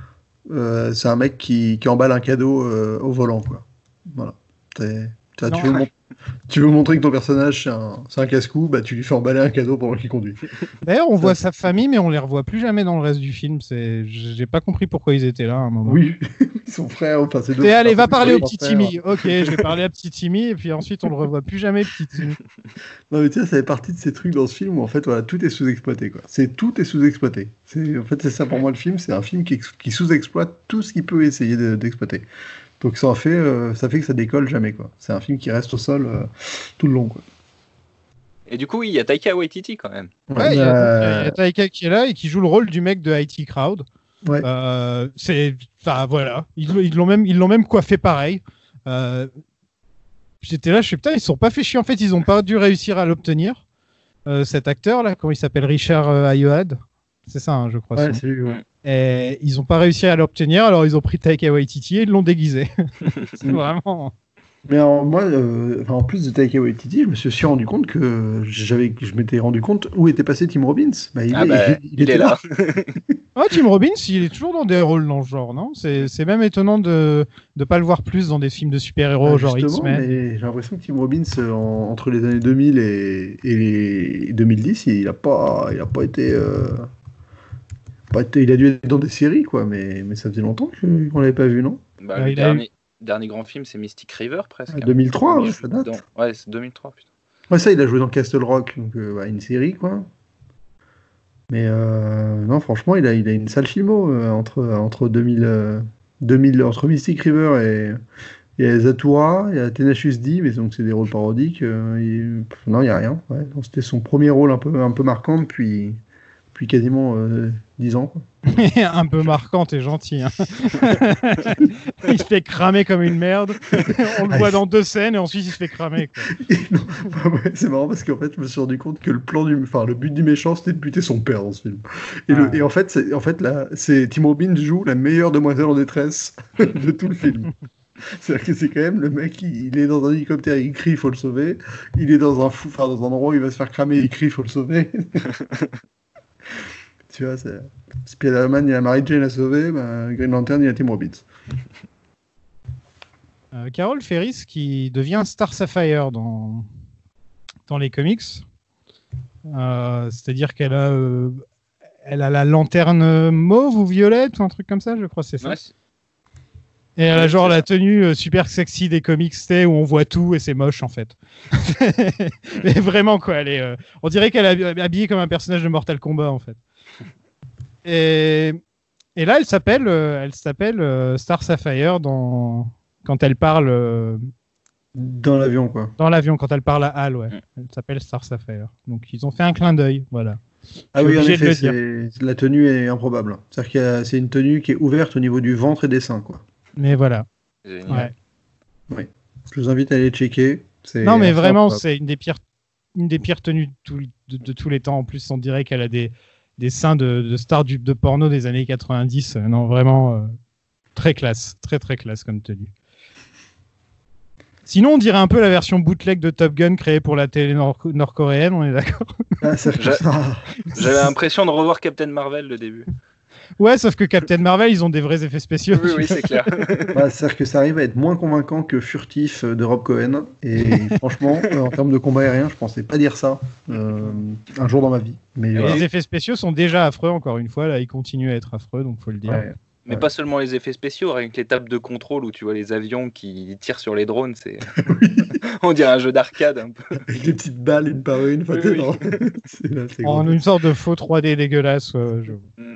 c'est un mec qui emballe un cadeau au volant, quoi. Voilà. Tu veux montrer que ton personnage c'est un casse-cou, bah tu lui fais emballer un cadeau pendant qu'il conduit. D'ailleurs, on voit sa famille, mais on les revoit plus jamais dans le reste du film. J'ai pas compris pourquoi ils étaient là à un moment. Oui, son frère, enfin c'est deux. Allez, va parler au petit Timmy. Ok, je vais parler à petit Timmy, et puis ensuite on le revoit plus jamais, petit Timmy. Non mais tu sais, ça fait partie de ces trucs dans ce film où en fait voilà, tout est sous-exploité, quoi. Tout est sous-exploité. En fait c'est ça pour moi le film, c'est un film qui sous-exploite tout ce qu'il peut essayer d'exploiter. Donc ça fait que ça décolle jamais, quoi. C'est un film qui reste au sol tout le long, quoi. Et du coup, il y a Taika Waititi quand même. Ouais, il y a Taika qui est là et qui joue le rôle du mec de IT Crowd. Ouais. Enfin voilà, ils l'ont même coiffé pareil. J'étais là, je suis putain, ils se sont pas fait chier. En fait, ils ont pas dû réussir à l'obtenir. Cet acteur là, comment il s'appelle, Richard Ayoade, c'est ça, hein, je crois. Ouais, c'est lui. Ouais. Et ils ont pas réussi à l'obtenir, alors ils ont pris Taika Waititi et ils l'ont déguisé. C'est vraiment. Mais alors, moi, en plus de Taika Waititi, je me suis aussi rendu compte que je m'étais rendu compte où était passé Tim Robbins. Bah, il était là. Ah, Tim Robbins, il est toujours dans des rôles dans ce genre, non? C'est même étonnant de pas le voir plus dans des films de super-héros, genre X-Men. Mais j'ai l'impression que Tim Robbins, entre les années 2000 et les 2010, il a pas été. Il a dû être dans des séries, quoi, mais ça faisait longtemps qu'on l'avait pas vu, non? Bah, le dernier grand film, c'est Mystic River, presque. 2003, ouais, ça date. Ouais, c'est 2003, putain. Ouais, ça, il a joué dans Castle Rock, donc une série, quoi. Mais non, franchement, il a une sale filmo entre 2000, entre Mystic River et Zathura, il y a Tenacious D, mais donc c'est des rôles parodiques. Non, il n'y a rien. Ouais. Donc, c'était son premier rôle un peu marquant depuis quasiment 10 ans. Quoi. Un peu marquant, t'es gentil. Hein. Il se fait cramer comme une merde. On le voit dans 2 scènes et ensuite il se fait cramer. Quoi. Ouais, c'est marrant parce qu'en fait, je me suis rendu compte que le but du méchant, c'était de buter son père dans ce film. Et en fait, Tim Robbins joue la meilleure demoiselle en détresse de tout le film. C'est-à-dire que c'est quand même le mec, il est dans un hélicoptère, il crie, il faut le sauver. Il est dans un endroit où il va se faire cramer, il crie, il faut le sauver. Tu vois, Spider-Man, il a Mary Jane à sauver, Green Lantern, il a Tim Robbins. Carol Ferris qui devient Star Sapphire dans les comics. C'est-à-dire qu'elle a la lanterne mauve ou violette ou un truc comme ça, je crois, c'est ça. Ouais. Et elle a genre la tenue super sexy des comics, où on voit tout et c'est moche en fait. Mais vraiment quoi, on dirait qu'elle est habillée comme un personnage de Mortal Kombat en fait. Et là elle s'appelle Star Sapphire quand elle parle dans l'avion quoi. Dans l'avion quand elle parle à Hal, ouais. Elle s'appelle Star Sapphire. Donc ils ont fait un clin d'œil, voilà. Ah oui, en effet, la tenue est improbable. C'est-à-dire que c'est une tenue qui est ouverte au niveau du ventre et des seins quoi. Mais voilà. Génial. Ouais. Oui. Je vous invite à aller checker. Non, mais vraiment, c'est une des pires tenues de tous les temps. En plus, on dirait qu'elle a des seins de stars de porno des années 90. Non, vraiment, très classe. Très, très classe comme tenue. Sinon, on dirait un peu la version bootleg de Top Gun créée pour la télé nord-coréenne, on est d'accord? J'avais l'impression de revoir Captain Marvel le début. Ouais, sauf que Captain Marvel, ils ont des vrais effets spéciaux. Oui, c'est clair. C'est-à-dire que ça arrive à être moins convaincant que Furtif de Rob Cohen. Et franchement, en termes de combat aérien, je pensais pas dire ça un jour dans ma vie. Mais les effets spéciaux sont déjà affreux, encore une fois. Là, ils continuent à être affreux, donc faut le dire. Ouais. Mais pas seulement les effets spéciaux, rien que les tables de contrôle où tu vois les avions qui tirent sur les drones, c'est on dirait un jeu d'arcade un peu. Avec des petites balles une par une. En une sorte de faux 3D dégueulasse.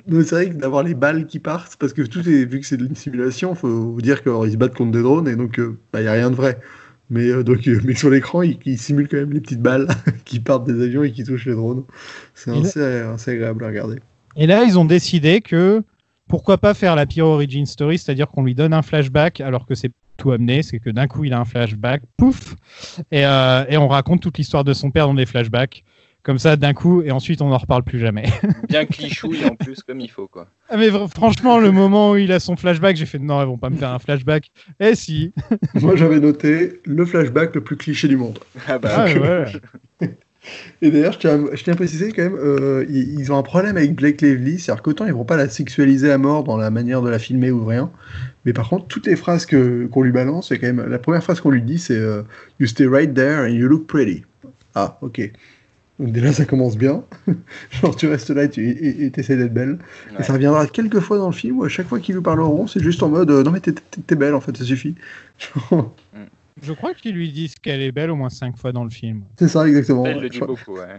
Mais c'est vrai que d'avoir les balles qui partent, parce que vu que c'est une simulation, faut vous dire qu'ils se battent contre des drones et donc il n'y a rien de vrai. Mais sur l'écran, ils simulent quand même les petites balles qui partent des avions et qui touchent les drones. C'est assez agréable à regarder. Et là, ils ont décidé que pourquoi pas faire la pire origin story, c'est-à-dire qu'on lui donne un flashback alors que c'est tout amené, c'est que d'un coup il a un flashback, pouf, et on raconte toute l'histoire de son père dans des flashbacks, comme ça d'un coup, et ensuite on n'en reparle plus jamais. Bien clichouille en plus, comme il faut quoi. Ah mais franchement, le moment où il a son flashback, j'ai fait non, ils vont pas me faire un flashback. Eh si. Moi j'avais noté le flashback le plus cliché du monde. Ah bah ouais. Et d'ailleurs, je tiens à préciser quand même, ils ont un problème avec Blake Lively, c'est-à-dire qu'autant ils vont pas la sexualiser à mort dans la manière de la filmer ou rien, mais par contre, toutes les phrases qu'on lui balance, c'est quand même, la première phrase qu'on lui dit, c'est You stay right there and you look pretty. Ah, ok. Donc déjà, ça commence bien. Genre, tu restes là et t'essaies d'être belle. Ouais. Et ça reviendra quelques fois dans le film où à chaque fois qu'ils lui parleront, c'est juste en mode non mais t'es belle en fait, ça suffit. Je crois qu'ils lui disent qu'elle est belle au moins 5 fois dans le film. C'est ça, exactement. Elle le dit beaucoup, ouais.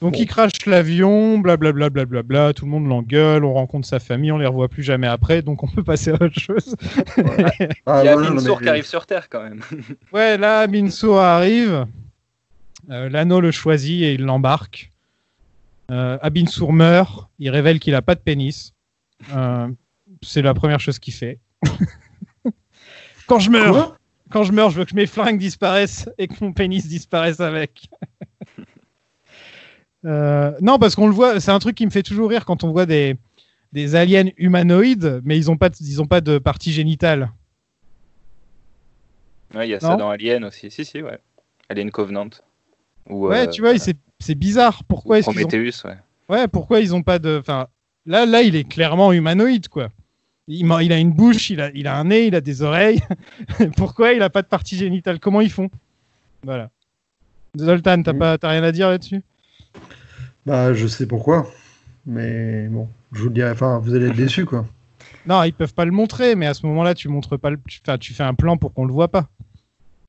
Donc il crache l'avion, blablabla, blablabla, tout le monde l'engueule, on rencontre sa famille, on les revoit plus jamais après, donc on peut passer à autre chose. Il y a Minsour qui arrive sur Terre quand même. Ouais, là, Minsour arrive, l'anneau le choisit et il l'embarque. Abinsour meurt, il révèle qu'il a pas de pénis. C'est la première chose qu'il fait. Quand je meurs, je veux que mes flingues disparaissent et que mon pénis disparaisse avec. Non, parce qu'on le voit, c'est un truc qui me fait toujours rire quand on voit des aliens humanoïdes, mais ils ont pas de partie génitale. Ouais, il y a ça dans Alien aussi. Si, ouais. Alien Covenant. Ouais, tu vois, c'est bizarre. Pourquoi est-ce Prometheus, ouais. Ouais, pourquoi ils ont pas de... Enfin, là, il est clairement humanoïde, quoi. Il a une bouche, il a un nez, il a des oreilles. Pourquoi il a pas de partie génitale? Comment ils font? Voilà. Zoltan, t'as rien à dire là-dessus? Bah, je sais pourquoi. Mais bon, je vous le dirai. Enfin, vous allez être déçus, quoi. Non, ils peuvent pas le montrer, mais à ce moment-là, tu montres pas tu fais un plan pour qu'on le voit pas.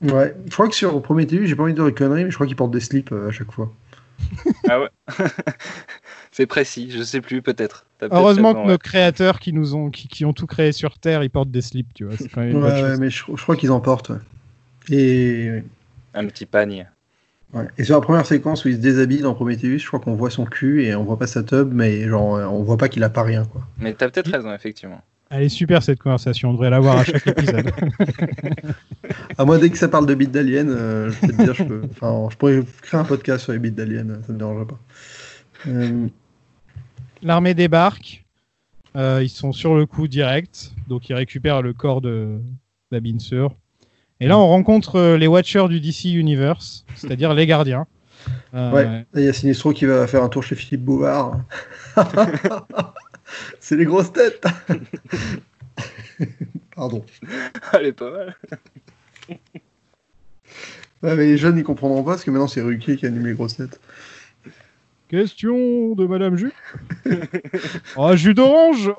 Ouais, je crois que sur Prometheus, j'ai pas envie de dire de conneries, mais je crois qu'ils portent des slips à chaque fois. Ah ouais. C'est précis, je sais plus, peut-être. Heureusement que nos créateurs qui ont tout créé sur Terre, ils portent des slips, tu vois. C'est quand même une bonne chose. Ouais, mais je crois qu'ils en portent. Ouais. Et un petit panier. Ouais. Et sur la première séquence où il se déshabille dans Prometheus, je crois qu'on voit son cul et on voit pas sa tub, mais genre on voit pas qu'il a pas rien, quoi. Mais t'as peut-être raison, effectivement. Elle est super cette conversation, on devrait l'avoir à chaque épisode. À moi, dès que ça parle de bits d'aliens, je peux te dire, je pourrais créer un podcast sur les bits d'aliens, ça me dérangerait pas. L'armée débarque, ils sont sur le coup direct, donc ils récupèrent le corps de Babin Sur. Et là, on rencontre les Watchers du DC Universe, c'est-à-dire les gardiens. Ouais, il y a Sinestro qui va faire un tour chez Philippe Bouvard. C'est les grosses têtes. Pardon. Elle est pas mal. Ouais, mais les jeunes, ils comprendront pas, parce que maintenant, c'est Ruquier qui anime les grosses têtes. Question de Madame Jus. Oh, jus d'orange.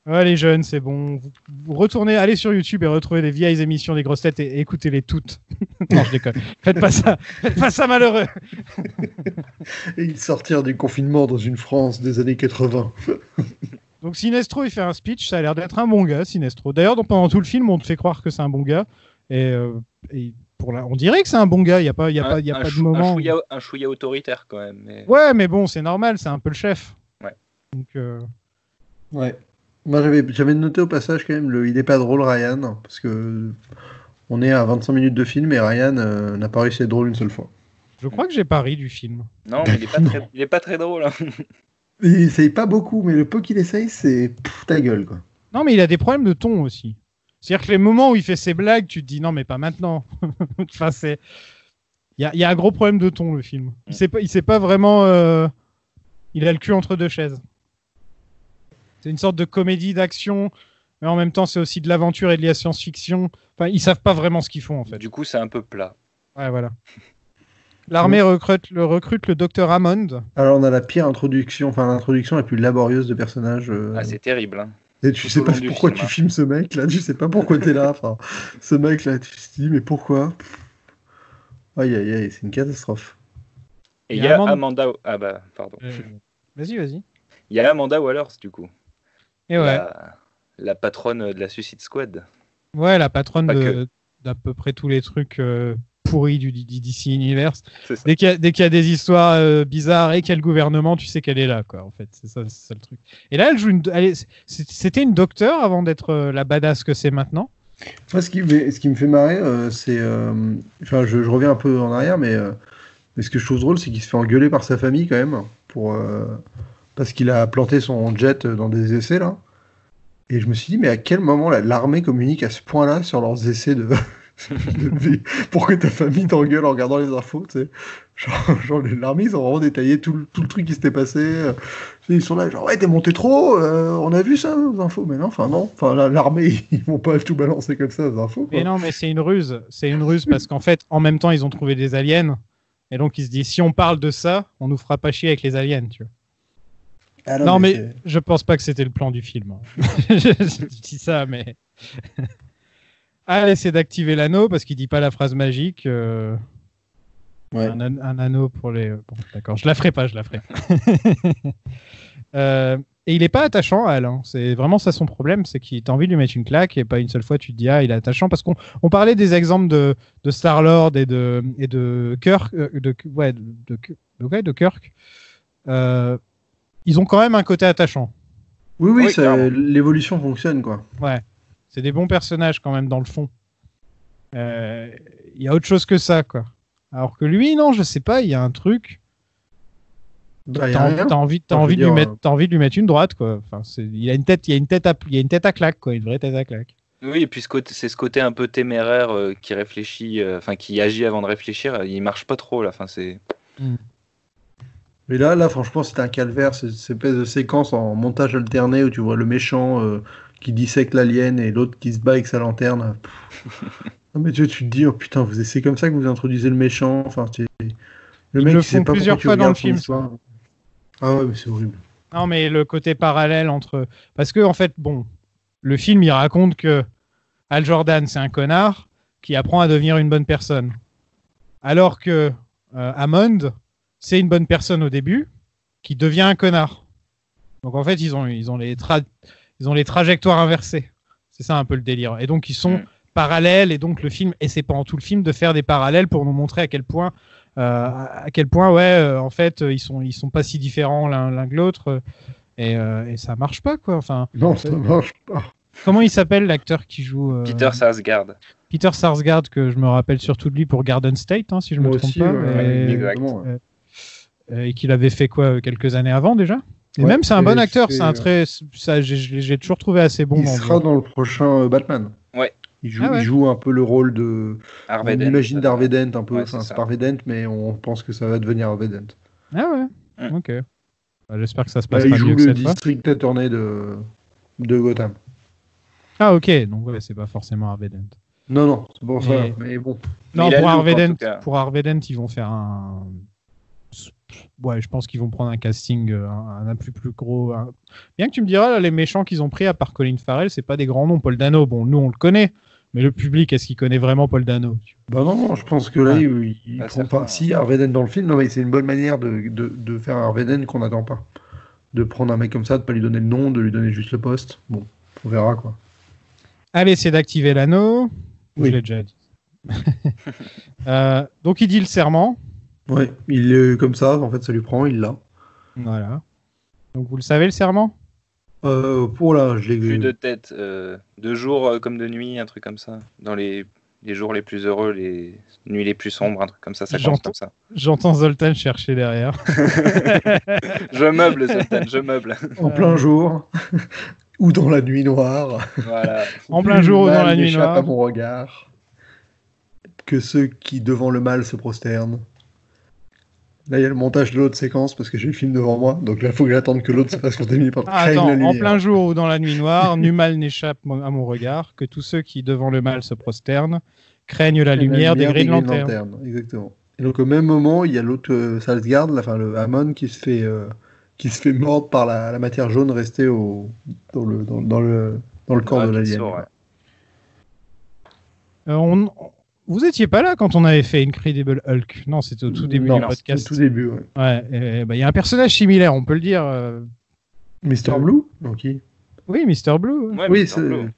Ouais, les jeunes, c'est bon. Vous retournez, allez sur YouTube et retrouvez les vieilles émissions des grosses têtes et écoutez-les toutes. Non, je déconne. Faites pas ça malheureux. Et ils sortirent du confinement dans une France des années 80. Donc Sinestro, il fait un speech, ça a l'air d'être un bon gars, Sinestro. D'ailleurs, pendant tout le film, on te fait croire que c'est un bon gars. Et on dirait que c'est un bon gars, il n'y a pas de moment... Un chouïa autoritaire, quand même. Mais... Ouais, mais bon, c'est normal, c'est un peu le chef. Ouais. Donc, Ouais. Moi, j'avais noté au passage quand même, il est pas drôle, Ryan, parce que on est à 25 minutes de film et Ryan n'a pas réussi à être drôle une seule fois. Je crois que j'ai pas ri du film. Non, mais il est pas très drôle. Hein. Il essaye pas beaucoup, mais le peu qu'il essaye, c'est ta gueule, quoi. Non, mais il a des problèmes de ton aussi. C'est-à-dire que les moments où il fait ses blagues, tu te dis non, mais pas maintenant. Enfin, il y a un gros problème de ton, le film. Il sait pas vraiment. Il a le cul entre deux chaises. C'est une sorte de comédie d'action, mais en même temps, c'est aussi de l'aventure et de la science-fiction. Enfin, ils savent pas vraiment ce qu'ils font, en fait. Du coup, c'est un peu plat. Ouais, voilà. L'armée recrute le docteur Hammond. Alors, on a la pire introduction, enfin, l'introduction la plus laborieuse de personnage. Ah, c'est terrible, hein. Et tu sais pas pourquoi tu filmes ce mec là, tu sais pas pourquoi t'es là. Enfin, ce mec là, tu te dis mais pourquoi? Aïe aïe aïe, c'est une catastrophe. Et il y a Amanda. Ah bah, pardon. Vas-y. Il y a Amanda Waller, du coup. Et ouais. La patronne de la Suicide Squad. Ouais, la patronne d'à peu près tous les trucs pourris du DC Universe. Dès qu'il y a des histoires bizarres et qu'il y a le gouvernement, tu sais qu'elle est là, quoi. En fait, c'est ça le truc. Et là, elle joue c'était une docteure avant d'être la badass que c'est maintenant. Moi, ce qui me fait marrer, c'est, enfin, je reviens un peu en arrière, mais ce que je trouve drôle, c'est qu'il se fait engueuler par sa famille quand même parce qu'il a planté son jet dans des essais là. Et je me suis dit, mais à quel moment l'armée communique à ce point-là sur leurs essais de pour que ta famille t'engueule en regardant les infos, tu sais. Genre l'armée, ils ont vraiment détaillé tout le truc qui s'était passé. Ils sont là, genre, ouais, t'es monté trop, on a vu ça, aux infos. Mais non, l'armée, ils vont pas tout balancer comme ça, aux infos. Quoi. Mais non, mais c'est une ruse. C'est une ruse parce qu'en fait, en même temps, ils ont trouvé des aliens. Et donc, ils se disent, si on parle de ça, on nous fera pas chier avec les aliens, tu vois. Ah non, mais je pense pas que c'était le plan du film. Je dis ça, mais... elle essaie d'activer l'anneau parce qu'il dit pas la phrase magique. Ouais. Un anneau pour les... Bon, d'accord, je la ferai pas. Et il est pas attachant, Al. Hein. C'est vraiment ça son problème, c'est qu'il t'a envie de lui mettre une claque et pas une seule fois tu te dis il est attachant parce qu'on parlait des exemples de Star-Lord et de Kirk, de Kirk. Ils ont quand même un côté attachant. Oui, l'évolution fonctionne, quoi. Ouais, c'est des bons personnages quand même dans le fond. Il y a autre chose que ça, quoi. Alors que lui, non, je sais pas, il y a un truc. T'as envie de lui mettre une droite, quoi. Enfin, il y a une tête à claque, quoi, une vraie tête à claque. Oui, et puis c'est ce côté un peu téméraire qui réfléchit, qui agit avant de réfléchir. Il marche pas trop là. Enfin, c'est. Mais là, franchement, c'était un calvaire. Cette espèce de séquence en montage alterné où tu vois le méchant qui dissèque l'alien et l'autre qui se bat avec sa lanterne. Non, mais tu te dis, oh putain, c'est comme ça que vous introduisez le méchant. Enfin, le mec, il sait pas plusieurs fois dans le film. Ah ouais, mais c'est horrible. Non, mais le côté parallèle entre. Parce que, en fait, bon, le film il raconte que Hal Jordan c'est un connard qui apprend à devenir une bonne personne, alors que Hammond c'est une bonne personne au début qui devient un connard. Donc en fait ils ont les trajectoires inversées. C'est ça un peu le délire. Et donc ils sont parallèles, et donc le film essaie pendant tout le film de faire des parallèles pour nous montrer à quel point en fait ils sont pas si différents l'un que l'autre, et ça marche pas quoi. Enfin non, ça marche pas. Comment il s'appelle l'acteur qui joue Peter Sarsgaard. Peter Sarsgaard, que je me rappelle surtout de lui pour Garden State, si je me trompe pas, et qu'il avait fait quoi quelques années avant déjà. Et même c'est un bon acteur, j'ai toujours trouvé assez bon. Il sera dans le prochain Batman. Ouais. Il joue un peu le rôle de Harvey Dent. On imagine d'Harvey Dent un peu. Ouais, enfin, c'est pas Harvey Dent, mais on pense que ça va devenir Harvey Dent. Ah ouais. Ok. J'espère que ça se passe pas il mieux joue que le cette fois. district attorney de Gotham. Ah ok, donc c'est pas forcément Harvey Dent. Non, c'est pour ça, mais bon. Non, Mais pour Harvey Dent, ils vont faire un... Ouais, je pense qu'ils vont prendre un casting un peu plus gros. Bien que tu me diras, là, les méchants qu'ils ont pris, à part Colin Farrell, c'est pas des grands noms. Paul Dano, bon, nous on le connaît, mais le public, est-ce qu'il connaît vraiment Paul Dano? Bah non, je pense que là, ils prennent pas. Si, Harvey Dent dans le film, non, mais c'est une bonne manière de faire un Harvey Dent qu'on n'attend pas. De prendre un mec comme ça, de pas lui donner le nom, de lui donner juste le poste. Bon, on verra quoi. Allez, c'est d'activer l'anneau. Oui. Je l'ai déjà dit. Donc il dit le serment. Ouais, il est comme ça, en fait, ça lui prend, il l'a. Voilà. Donc vous le savez, le serment? Pour là, je l'ai vu. Plus de tête, de jour comme de nuit, un truc comme ça. Dans les jours les plus heureux, les nuits les plus sombres, un truc comme ça, ça commence comme ça. J'entends Zoltan chercher derrière. Je meuble, Zoltan, je meuble. En plein jour, ou dans la nuit noire. Voilà. En plein jour ou dans la nuit n'échappe noire. à mon regard. Que ceux qui, devant le mal, se prosternent. Là, il y a le montage de l'autre séquence parce que j'ai le film devant moi. Donc là, il faut que j'attende que l'autre se fasse contaminer par Attends, la lumière. en plein jour ou dans la nuit noire, nul mal n'échappe à mon regard, que tous ceux qui, devant le mal, se prosternent, craignent la lumière des Green Lanterns. Exactement. Et donc, au même moment, il y a l'autre Sarsgaard, le Hammond, qui se fait mordre par la matière jaune restée dans le corps de l'alien. Vous étiez pas là quand on avait fait Incredible Hulk? Non, c'était au tout début du podcast. Au tout début, ouais. Ouais, y a un personnage similaire, on peut le dire. Mr. Blue? Donc qui? Oui, Mr. Blue. Ouais, oui, c'est Blue.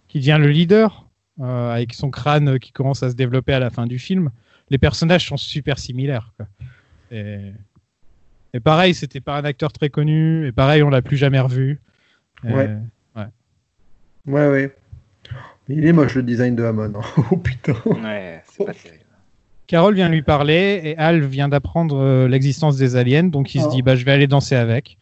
Qui devient le leader, avec son crâne qui commence à se développer à la fin du film. Les personnages sont super similaires, quoi. Et pareil, c'était pas un acteur très connu, et pareil, on l'a plus jamais revu. Ouais. Mais il est moche le design de Hammond. Oh putain. Ouais, c'est pas terrible. Carole vient lui parler et Hal vient d'apprendre l'existence des aliens, donc il se dit je vais aller danser avec.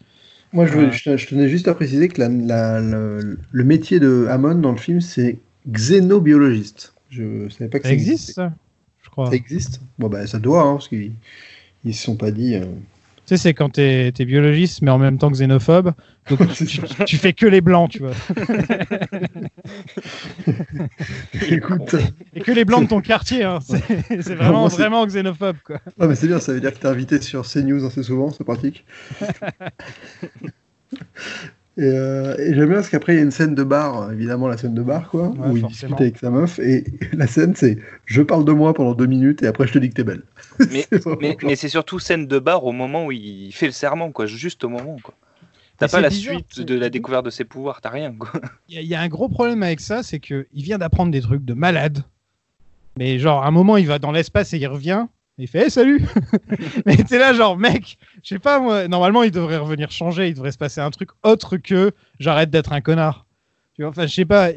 Moi je tenais juste à préciser que le métier de Hammond dans le film c'est xénobiologiste. Je savais pas que ça existe ça, je crois. Ça existe. Bon ça doit parce qu'ils se sont pas dit. Tu sais, c'est quand t'es biologiste, mais en même temps que xénophobe. Donc tu fais que les blancs, tu vois. Écoute. Et que les blancs de ton quartier, hein. C'est vraiment xénophobe, quoi. Ouais, mais c'est bien, ça veut dire que t'es invité sur CNews assez souvent, c'est pratique. Et j'aime bien parce qu'après il y a une scène de bar, évidemment la scène de bar, quoi, où il discute avec sa meuf, et la scène c'est je parle de moi pendant 2 minutes et après je te dis que t'es belle. Mais c'est surtout scène de bar au moment où il fait le serment, quoi, juste au moment, quoi. T'as pas la suite de la découverte de ses pouvoirs, t'as rien, quoi. Il y a un gros problème avec ça, c'est qu'il vient d'apprendre des trucs de malade, mais genre à un moment il va dans l'espace et il revient. Il fait salut. Mais t'es là genre mec, je sais pas moi, normalement il devrait revenir changer, il devrait se passer un truc autre que j'arrête d'être un connard. Tu vois, enfin je sais pas,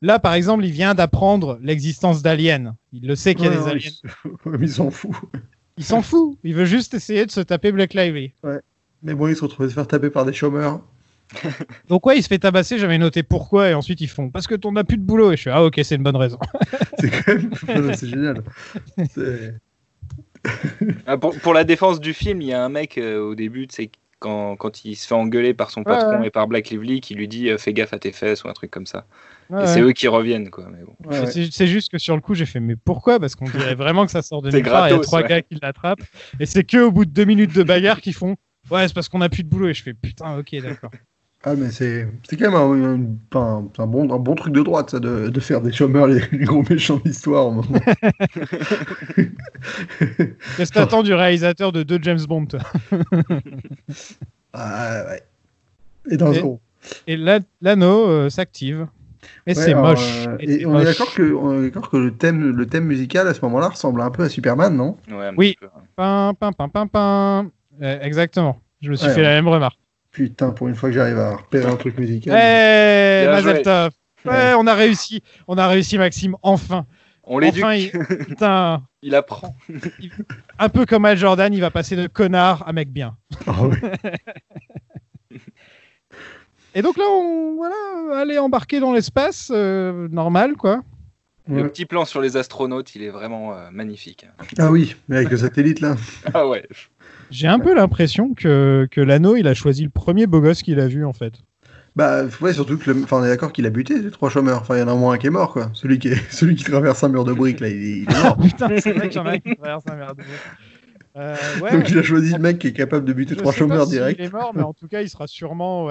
là par exemple, il vient d'apprendre l'existence d'aliens. Il le sait qu'il y a des aliens. Il s'en fout. Il s'en fout, il veut juste essayer de se taper Blake Lively. Ouais. Mais bon, il se retrouve à se faire taper par des chômeurs. Donc ouais, il se fait tabasser, j'avais noté pourquoi, et ensuite ils font parce que t'en as plus de boulot, et je fais ok, c'est une bonne raison. C'est quand même c'est génial. Pour la défense du film, il y a un mec au début, tu sais, quand il se fait engueuler par son patron et par Blake Lively, qui lui dit fais gaffe à tes fesses ou un truc comme ça. Et c'est eux qui reviennent, quoi. Mais bon. C'est juste que sur le coup, j'ai fait mais pourquoi? Parce qu'on dirait vraiment que ça sort de nulle part. Il y a 3 gars qui l'attrapent, et c'est que au bout de 2 minutes de bagarre qu'ils font ouais, c'est parce qu'on a plus de boulot, et je fais putain, ok, d'accord. Ah, mais c'est quand même un bon truc de droite, ça, de faire des chômeurs les gros méchants de l'histoire au moment. Qu'est-ce que t'attends du réalisateur de 2 James Bond, toi? Ah, ouais. Et dans ce gros. Et l'anneau s'active. Et c'est moche. Et on est d'accord que le thème musical à ce moment-là ressemble un peu à Superman, non? Ouais, oui. Pam, pam, pam, pam, pam. Exactement. Je me suis fait la même remarque. Putain, pour une fois que j'arrive à repérer un truc musical. Mazel tov. On a réussi, Maxime, enfin. On l'éduque. Putain. Il apprend. Un peu comme Al Jordan, il va passer de connard à mec bien. Oh, oui. Et donc là, aller embarquer dans l'espace, normal, quoi. Le petit plan sur les astronautes, il est vraiment magnifique. Ah oui, mais avec le satellite, là. Ah ouais. J'ai un peu l'impression que l'anneau, il a choisi le premier beau gosse qu'il a vu, en fait. Bah, ouais, surtout que on est d'accord qu'il a buté les 3 chômeurs. Enfin, il y en a au moins un qui est mort, quoi. Celui qui traverse un mur de briques, là, il est mort. Putain, c'est vrai qu'il y en a un qui traverse un mur de briques. Donc il a choisi le mec qui est capable de buter 3 chômeurs direct. Il est mort, mais en tout cas, il sera sûrement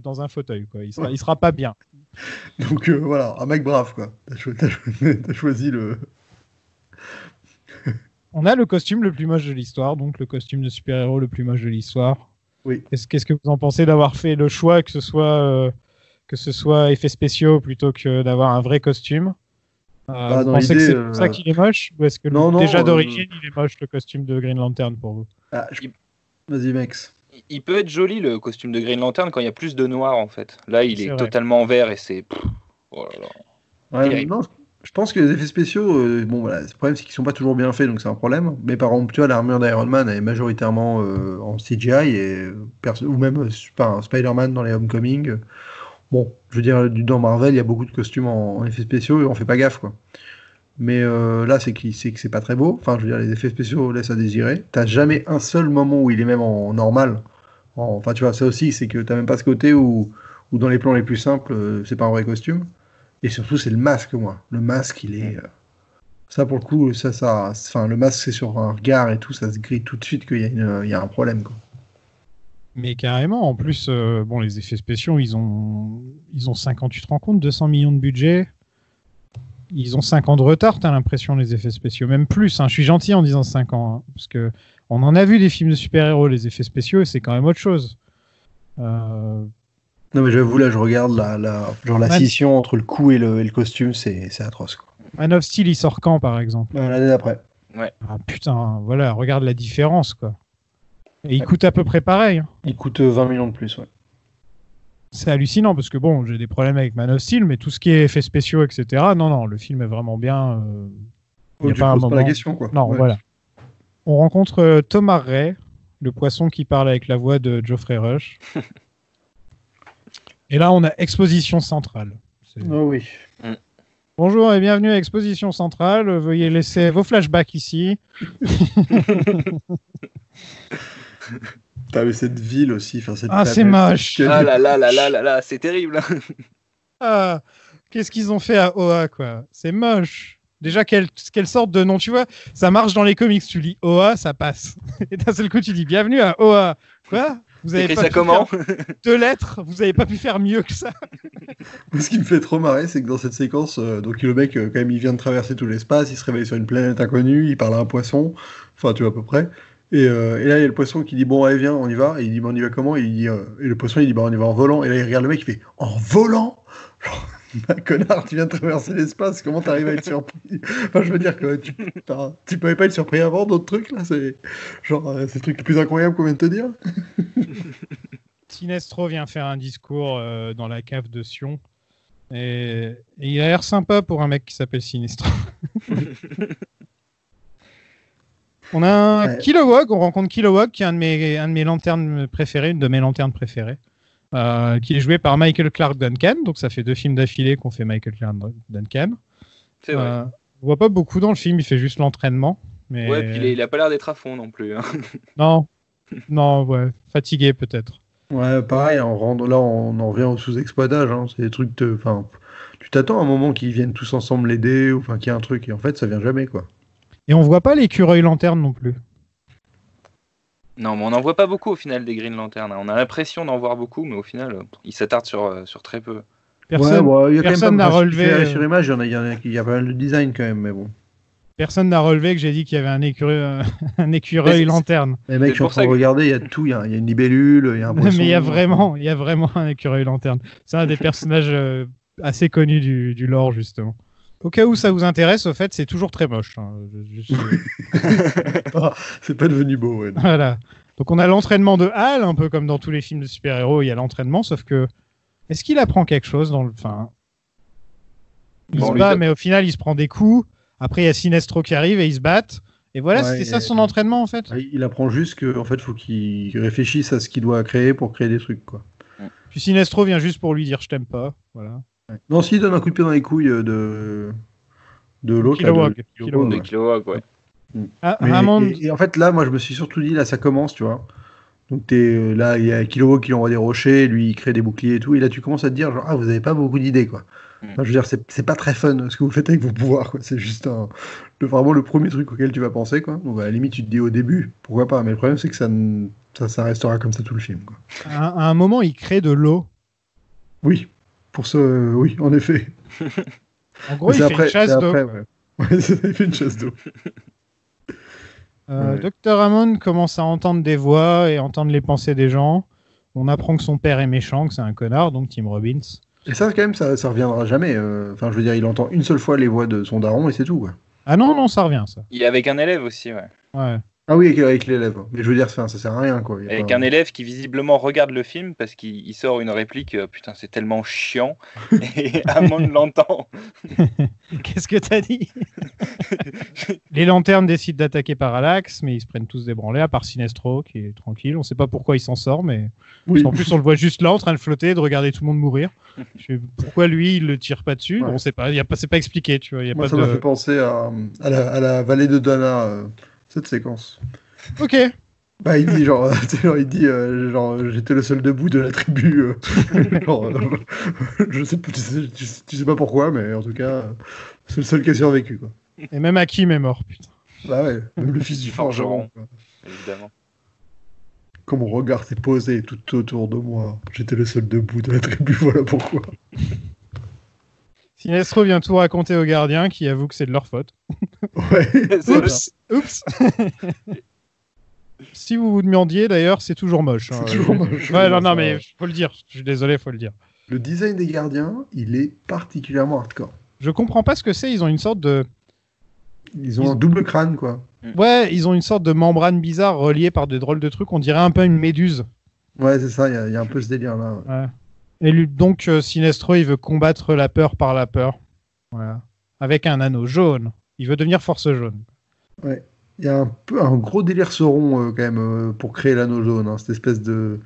dans un fauteuil, quoi. Il sera pas bien. Donc voilà, un mec brave, quoi. T'as choisi le... On a le costume le plus moche de l'histoire, donc le costume de super-héros le plus moche de l'histoire. Oui. Qu'est-ce que vous en pensez d'avoir fait le choix que ce soit effets spéciaux plutôt que d'avoir un vrai costume? Vous pensez que c'est pour ça qu'il est moche, ou est-ce que déjà d'origine il est moche, le costume de Green Lantern, pour vous? Vas-y, Max. Il peut être joli, le costume de Green Lantern, quand il y a plus de noir, en fait. Là, il est totalement vert et c'est... Oh là là. Ouais, non, je pense que les effets spéciaux, le problème c'est qu'ils sont pas toujours bien faits, donc c'est un problème. Mais par exemple, tu vois, l'armure d'Iron Man elle est majoritairement en CGI, ou même Spider-Man dans les Homecoming. Bon, je veux dire, dans Marvel, il y a beaucoup de costumes en effets spéciaux et on fait pas gaffe, quoi. Mais là, c'est que c'est pas très beau. Enfin, je veux dire, les effets spéciaux laissent à désirer. T'as jamais un seul moment où il est même en normal. Enfin, tu vois, ça aussi, c'est que t'as même pas ce côté où dans les plans les plus simples, c'est pas un vrai costume. Et surtout, c'est le masque, moi. Le masque, il est... Ça, pour le coup, le masque, c'est sur un regard et tout, ça se grille tout de suite qu'il y a un problème, quoi. Mais carrément, en plus, les effets spéciaux, ils ont 5 ans, tu te rends compte, 200 millions de budget. Ils ont 5 ans de retard, t'as l'impression, les effets spéciaux. Même plus, hein. Je suis gentil en disant 5 ans. Hein, parce que on en a vu des films de super-héros, les effets spéciaux, et c'est quand même autre chose. Non, mais j'avoue, là, je regarde la scission entre le cou et le costume, c'est atroce, quoi. Man of Steel, il sort quand, par exemple? L'année d'après. Ouais. Ah putain, voilà, regarde la différence, quoi. Et il coûte à peu près pareil. Hein. Il coûte 20 millions de plus, ouais. C'est hallucinant, parce que bon, j'ai des problèmes avec Man of Steel, mais tout ce qui est effets spéciaux, etc., non, le film est vraiment bien. Tu poses pas la question, quoi. Non, voilà. On rencontre Thomas Ray, le poisson qui parle avec la voix de Geoffrey Rush. Et là, on a Exposition Centrale. Oh oui. Bonjour et bienvenue à Exposition Centrale. Veuillez laisser vos flashbacks ici. T'as vu cette ville aussi, c'est moche. Ah là, c'est terrible. Qu'est-ce qu'ils ont fait à OA, quoi? C'est moche. Déjà, quelle sorte de nom, tu vois? Ça marche dans les comics, tu lis OA, ça passe. Et d'un seul coup, tu dis bienvenue à OA. Quoi? Vous avez pas ça comment? 2 lettres, vous n'avez pas pu faire mieux que ça. Ce qui me fait trop marrer, c'est que dans cette séquence, donc le mec, quand même, il vient de traverser tout l'espace, il se réveille sur une planète inconnue, il parle à un poisson, enfin, tu vois, à peu près. Et là, il y a le poisson qui dit bon, allez, viens, on y va. Et il dit, on y va comment? Et le poisson, il dit, on y va en volant. Et là, il regarde le mec, il fait en volant? Connard, tu viens de traverser l'espace, comment t'arrives à être surpris? Enfin, je veux dire que tu pouvais pas être surpris avant d'autres trucs, là? C'est le truc le plus incroyable qu'on vient de te dire. Sinestro vient faire un discours dans la cave de Sion. Et il a l'air sympa pour un mec qui s'appelle Sinestro. On a Kilowog, on rencontre Kilowog, qui est un de mes lanternes préférées, une de mes lanternes préférées. Qui est joué par Michael Clarke Duncan, donc ça fait 2 films d'affilée qu'on fait Michael Clarke Duncan. C'est vrai. On voit pas beaucoup dans le film, il fait juste l'entraînement. Mais... Ouais, puis il a pas l'air d'être à fond non plus. Hein. Non, ouais, fatigué peut-être. Ouais, pareil, on en revient au sous-exploitage, hein. C'est des trucs tu t'attends à un moment qu'ils viennent tous ensemble l'aider, ou qu'il y a un truc, et en fait ça vient jamais, quoi. Et on voit pas l'écureuil lanterne non plus. Non, mais on n'en voit pas beaucoup au final des Green Lantern. On a l'impression d'en voir beaucoup, mais au final, ils s'attardent sur très peu. Personne il y a personne n'a relevé. Sur image, il y a pas mal de design quand même, mais bon. Personne n'a relevé que j'ai dit qu'il y avait un écureuil lanterne. Les mecs, je suis en train de regarder, il y a tout. Il y a une libellule, il y a un poisson. Mais il y a vraiment un écureuil lanterne. C'est un des personnages assez connus du lore, justement. Au cas où ça vous intéresse, au fait, c'est toujours très moche. Hein. C'est pas devenu beau, ouais. Voilà. Donc on a l'entraînement de Hal, un peu comme dans tous les films de super-héros, il y a l'entraînement, sauf que est-ce qu'il apprend quelque chose dans le... Enfin, il se bat, mais au final, il se prend des coups. Après, il y a Sinestro qui arrive et ils se battent. Et voilà, c'était ça son entraînement, en fait. Il apprend juste qu'en fait, faut qu'il réfléchisse à ce qu'il doit créer pour créer des trucs, quoi. Puis Sinestro vient juste pour lui dire « je t'aime pas ». Voilà. Non, s'il donne un coup de pied dans les couilles de l'autre. Kilowog, ouais. Et en fait, là, moi, je me suis surtout dit, là, ça commence, tu vois. Donc, là, il y a Kilowog qui lui envoie des rochers, lui, il crée des boucliers et tout. Et là, tu commences à te dire, genre, vous avez pas beaucoup d'idées, quoi. Enfin, je veux dire, c'est pas très fun ce que vous faites avec vos pouvoirs, quoi. C'est juste vraiment le premier truc auquel tu vas penser, quoi. Donc, à la limite, tu te dis au début, pourquoi pas. Mais le problème, c'est que ça restera comme ça tout le film, quoi. À un moment, il crée de l'eau. Oui, oui, en effet. En gros, il fait une chasse d'eau. Il fait une chasse d'eau. Dr. Hammond commence à entendre des voix et entendre les pensées des gens. On apprend que son père est méchant, que c'est un connard, donc Tim Robbins. Et ça, quand même, ça reviendra jamais. Enfin, je veux dire, il entend une seule fois les voix de son daron et c'est tout, quoi. Ah non, ça revient, ça. Il est avec un élève aussi, ouais. Ah oui, avec l'élève. Mais je veux dire, ça sert à rien, quoi. Avec un élève qui visiblement regarde le film parce qu'il sort une réplique putain, c'est tellement chiant. Et Hammond l'entend. Qu'est-ce que t'as dit? Les lanternes décident d'attaquer Parallax, mais ils se prennent tous des branlés, à part Sinestro qui est tranquille. On sait pas pourquoi il s'en sort, mais en plus on le voit juste là en train de flotter, de regarder tout le monde mourir. Pourquoi lui il le tire pas dessus? Bon, c'est pas expliqué, tu vois. Moi, ça m'a fait penser à la vallée de Dana. Cette séquence. Ok. Bah, il dit genre j'étais le seul debout de la tribu. Je sais pas, tu sais pas pourquoi, mais en tout cas, c'est le seul qui a survécu, quoi. Et même Hakim est mort, putain. Bah ouais, même le fils du forgeron. Évidemment. Quand mon regard s'est posé tout autour de moi, j'étais le seul debout de la tribu, voilà pourquoi. Sinestro vient tout raconter aux gardiens qui avouent que c'est de leur faute. Ouais. Oups. Si vous vous demandiez d'ailleurs, c'est toujours moche. C'est toujours moche. Ouais, non, mais faut le dire. Je suis désolé, faut le dire. Le design des gardiens, il est particulièrement hardcore. Je comprends pas ce que c'est. Ils ont une sorte de... Ils ont un double crâne, quoi. Ouais, ils ont une sorte de membrane bizarre reliée par des drôles de trucs. On dirait un peu une méduse. Ouais, c'est ça. Il y a un peu ce délire-là. Ouais. Et lui, donc, Sinestro, il veut combattre la peur par la peur. Voilà. Avec un anneau jaune. Il veut devenir force jaune. Ouais. Il y a un gros délire Sauron, quand même, pour créer l'anneau jaune. Hein. Cette espèce de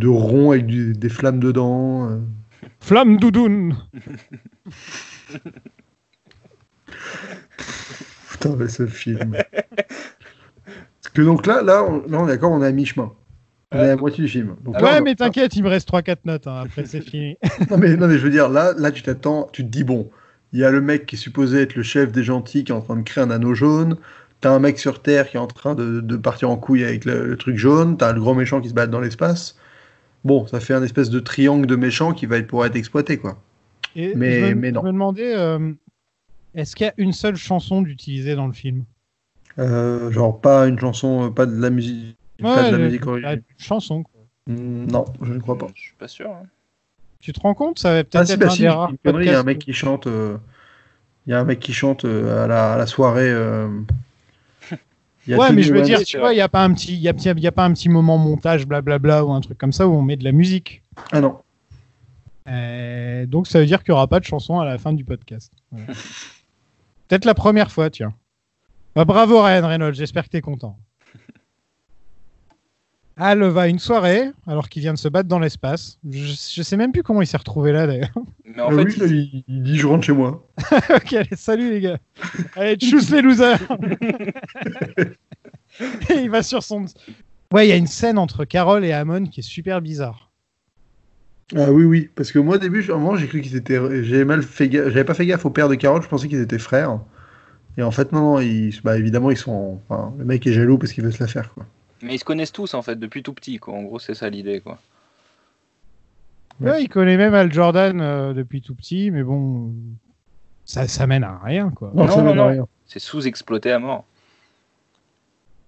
rond avec des flammes dedans. Flamme doudoune. Putain, mais ce film. Parce que donc là, on est d'accord, on est à mi-chemin. On est à la moitié du film. Donc, ouais, mais t'inquiète, il me reste 3-4 notes. Hein, après, c'est fini. non, mais je veux dire, là, tu t'attends, tu te dis, bon, il y a le mec qui est supposé être le chef des gentils qui est en train de créer un anneau jaune. T'as un mec sur Terre qui est en train de partir en couille avec le truc jaune. T'as le grand méchant qui se bat dans l'espace. Bon, ça fait un espèce de triangle de méchants qui va pouvoir être exploité, quoi. Mais non. Je me demandais, est-ce qu'il y a une seule chanson d'utiliser dans le film? Genre pas une chanson, pas de la musique. Ouais, pas de la musique originale. Une chanson, quoi. Non, je ne crois pas. Je suis pas sûr. Hein. Tu te rends compte? Ça va peut-être être un des rares podcasts. Il y a un mec qui chante. Il y a un mec qui chante à la soirée. Ouais, mais je veux dire, tu vois, il y a pas un petit moment montage, blablabla, ou un truc comme ça où on met de la musique. Ah non. Donc ça veut dire qu'il n'y aura pas de chanson à la fin du podcast. Voilà. Peut-être la première fois, tiens. Bah, bravo Ryan Reynolds, j'espère que t'es content. Hal va à une soirée, alors qu'il vient de se battre dans l'espace. Je sais même plus comment il s'est retrouvé là, d'ailleurs. Mais en fait, oui, il dit « je rentre chez moi ». Ok, allez, salut les gars. Allez, tchuss les losers. Et il va sur son... Ouais, il y a une scène entre Carol et Hammond qui est super bizarre. Ah oui, parce que moi au début, j'ai cru qu'ils étaient... J'avais pas fait gaffe au père de Carol, je pensais qu'ils étaient frères. Et en fait, non, évidemment, ils sont... Enfin, le mec est jaloux parce qu'il veut se la faire, quoi. Mais ils se connaissent tous en fait depuis tout petit, quoi. En gros, c'est ça l'idée, quoi. Ouais, il connaît même Al Jordan depuis tout petit, mais bon, ça mène à rien, quoi. Non, ça mène à rien. C'est sous-exploité à mort.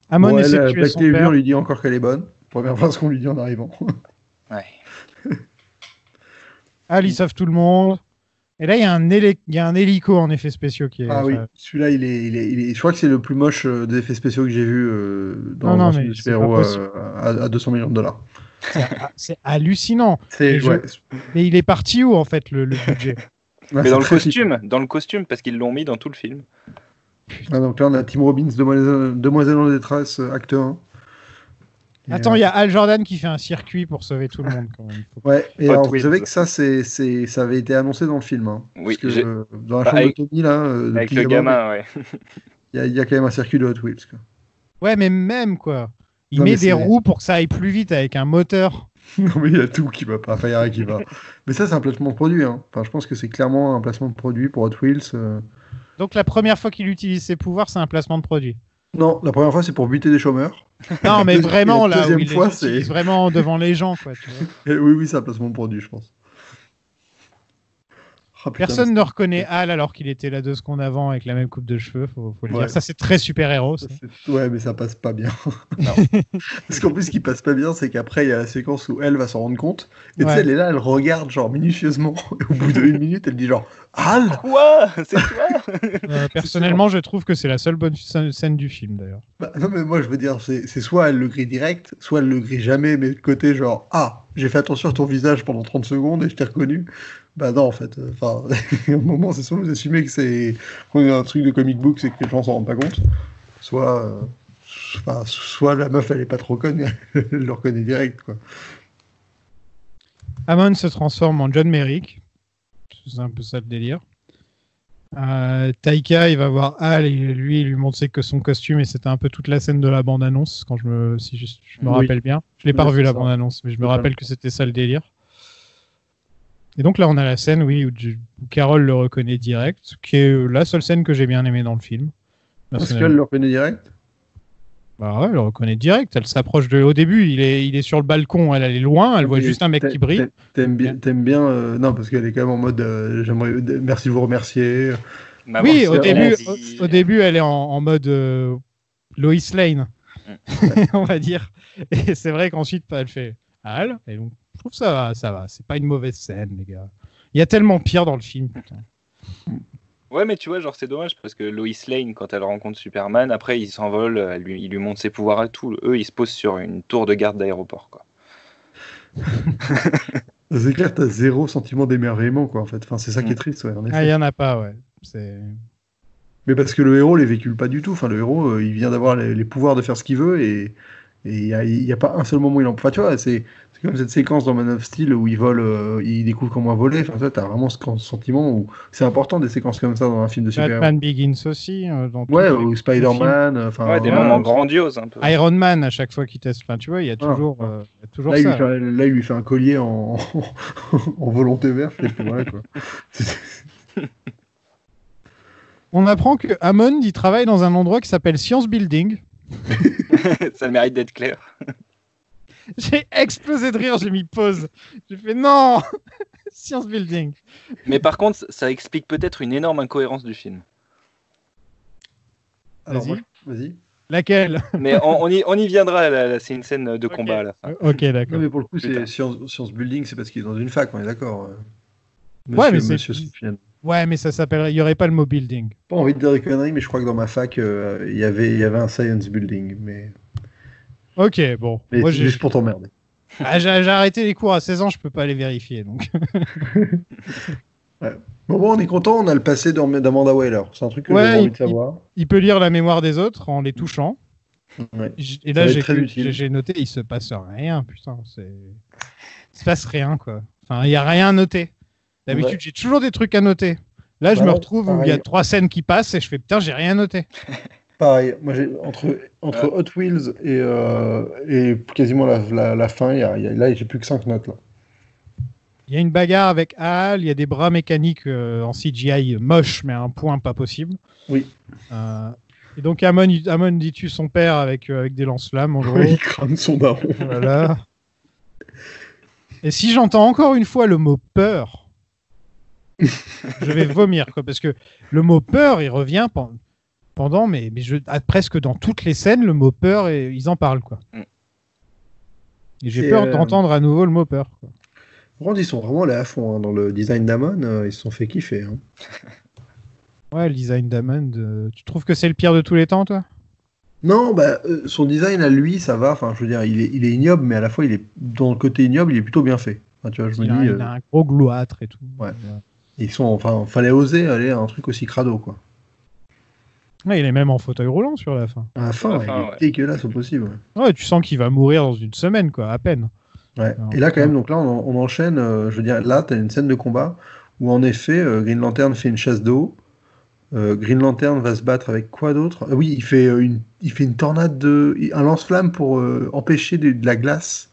Amon Bon, essaie de elle, tuer Black son TV, père. on lui dit encore qu'elle est bonne. Première phrase qu'on lui dit en arrivant. Ouais. Al, ils savent tout le monde. Et là, il y a un hélico en effets spéciaux qui est. Ah oui, celui-là, il est. Je crois que c'est le plus moche des effets spéciaux que j'ai vu dans un film de super-héros à 200 millions de dollars. C'est hallucinant. Mais il est parti où en fait le budget? Mais dans le costume, parce qu'ils l'ont mis dans tout le film. Ah, donc là, on a Tim Robbins, Demoiselle en détresse, acte 1. Attends, il y a Al Jordan qui fait un circuit pour sauver tout le monde quand même. Ouais, et alors, vous savez que ça avait été annoncé dans le film. Hein, oui, parce que, dans la chambre de Tommy, là, avec le gamin, ouais. Il y a quand même un circuit de Hot Wheels. Quoi. Ouais, mais même quoi. Il met des roues pour que ça aille plus vite avec un moteur. Non, mais il y a tout qui va pas. Enfin, il y a rien qui va. Mais ça, c'est un placement de produit. Hein. Enfin, je pense que c'est clairement un placement de produit pour Hot Wheels. Donc la première fois qu'il utilise ses pouvoirs, c'est un placement de produit. Non, la première fois, c'est pour buter des chômeurs. Non, mais vraiment, là, où il fois, c'est vraiment devant les gens, quoi. Tu vois. Oui, c'est un placement de produit, je pense. Oh, putain, personne ne reconnaît Al alors qu'il était là 2 secondes avant avec la même coupe de cheveux, faut le dire. Ça, c'est très super-héros. Ouais, mais ça passe pas bien. Parce qu'en plus, ce qui passe pas bien, c'est qu'après, il y a la séquence où elle va s'en rendre compte. Et tu sais, elle est là, elle regarde, genre, minutieusement. Et au bout d'1 minute, elle dit genre, Al Quoi? C'est toi? Personnellement, je trouve que c'est la seule bonne scène du film, d'ailleurs. Bah, non, mais moi, je veux dire, c'est soit elle le grille direct, soit elle le grille jamais, mais de côté, genre, ah, j'ai fait attention à ton visage pendant 30 secondes et je t'ai reconnu. Bah non, en fait. Enfin, à un moment, c'est soit vous assumez que c'est un truc de comic book, c'est que les gens s'en rendent pas compte. Soit la meuf, elle est pas trop conne, elle le reconnaît direct, quoi. Amon se transforme en John Merrick. C'est un peu ça le délire. Taika, il va voir Al et lui, il lui montre que son costume, et c'était un peu toute la scène de la bande-annonce, si je me rappelle bien. Je l'ai pas revu la bande-annonce, mais je me rappelle que c'était ça le délire. Et donc là, on a la scène, oui, où Carol le reconnaît direct, qui est la seule scène que j'ai bien aimée dans le film. Parce qu'elle le reconnaît direct? Bah ouais, elle le reconnaît direct. Elle s'approche de. Au début, il est sur le balcon, elle est loin, elle voit juste un mec qui brille. T'aimes bien non, parce qu'elle est quand même en mode merci de vous remercier. Oui, au début, elle est en mode Lois Lane, on va dire. Et c'est vrai qu'ensuite, elle fait Al, et donc je trouve ça va. C'est pas une mauvaise scène, les gars. Il y a tellement pire dans le film, putain. Ouais, mais tu vois, genre, c'est dommage parce que Lois Lane, quand elle rencontre Superman, après, il s'envole, il lui montre ses pouvoirs et tout. Eux, ils se posent sur une tour de garde d'aéroport, quoi. C'est clair, t'as 0 sentiment d'émerveillement, quoi, en fait. Enfin, c'est ça qui est triste, ouais, en effet. Ah, il y en a pas, ouais. Mais parce que le héros les véhicule pas du tout. Enfin, le héros, il vient d'avoir les pouvoirs de faire ce qu'il veut et il y a pas un seul moment où il en... Enfin, tu vois, c'est comme cette séquence dans Man of Steel où il découvre comment voler. Enfin, tu as vraiment ce sentiment où c'est important des séquences comme ça dans un film de super-héros. Batman Begins aussi. Ouais, ou Spider-Man. Ouais, des moments grandioses un peu. Iron Man, à chaque fois qu'il teste. Enfin, tu vois, il y a toujours là, ça. Là, il lui fait un collier en volonté verte. Et puis voilà, quoi. On apprend que Hammond, il travaille dans un endroit qui s'appelle Science Building. Ça mérite d'être clair. J'ai explosé de rire, j'ai mis pause. J'ai fait non. Science Building. Mais par contre, ça explique peut-être une énorme incohérence du film. Alors, vas-y. Laquelle? Mais on y viendra, là, c'est une scène de combat à la fin. Ok, d'accord. Non, mais pour le coup, c'est Science Building, c'est parce qu'il est dans une fac, on est d'accord. Ouais, mais ça s'appellerait. Il n'y aurait pas le mot building. Pas envie de dire des conneries, mais je crois que dans ma fac, il y avait un science building. Mais... Ok, bon. Mais moi, juste pour t'emmerder. Ah, j'ai arrêté les cours à 16 ans, je peux pas les vérifier. Donc. Ouais. Bon, on est content, on a le passé d'Amanda Waller. C'est un truc que j'ai envie de savoir. Il peut lire la mémoire des autres en les touchant. Ouais. Et là, j'ai noté, il se passe rien, putain. Il se passe rien, quoi. Enfin, il n'y a rien à noter. D'habitude, j'ai toujours des trucs à noter. Là, je me retrouve où il y a 3 scènes qui passent et je fais putain, j'ai rien noté. Pareil, moi, entre Hot Wheels et quasiment la fin, là, j'ai plus que 5 notes, là. Il y a une bagarre avec Al, il y a des bras mécaniques en CGI moche, mais à un point pas possible. Oui. Et donc Amon il tue son père avec des lance-flammes en gros. Il crame son daron. Voilà. Et si j'entends encore une fois le mot peur, je vais vomir quoi, parce que le mot peur il revient pendant presque dans toutes les scènes le mot peur et ils en parlent quoi. Et j'ai peur d'entendre à nouveau le mot peur quoi. Par contre, ils sont vraiment allés à fond hein, dans le design d'Amon, ils se sont fait kiffer. Hein. Ouais, le design d'Amon, tu trouves que c'est le pire de tous les temps, toi? Non, son design à lui, ça va. Enfin, je veux dire, il est ignoble, mais à la fois, il est dans le côté ignoble, il est plutôt bien fait. Enfin, tu vois, je me dis. Il a un gros glouâtre et tout. Ouais. Fallait oser aller à un truc aussi crado, quoi. Ouais, il est même en fauteuil roulant sur la fin. À la fin, il est dégueulasse au possible. Ouais, tu sens qu'il va mourir dans une semaine, quoi, à peine. Ouais. Et là, quand même, donc là, on enchaîne. Je veux dire, là, t'as une scène de combat où, en effet, Green Lantern fait une chasse d'eau. Green Lantern va se battre avec quoi d'autre? Oui, il fait une tornade un lance-flamme pour empêcher de la glace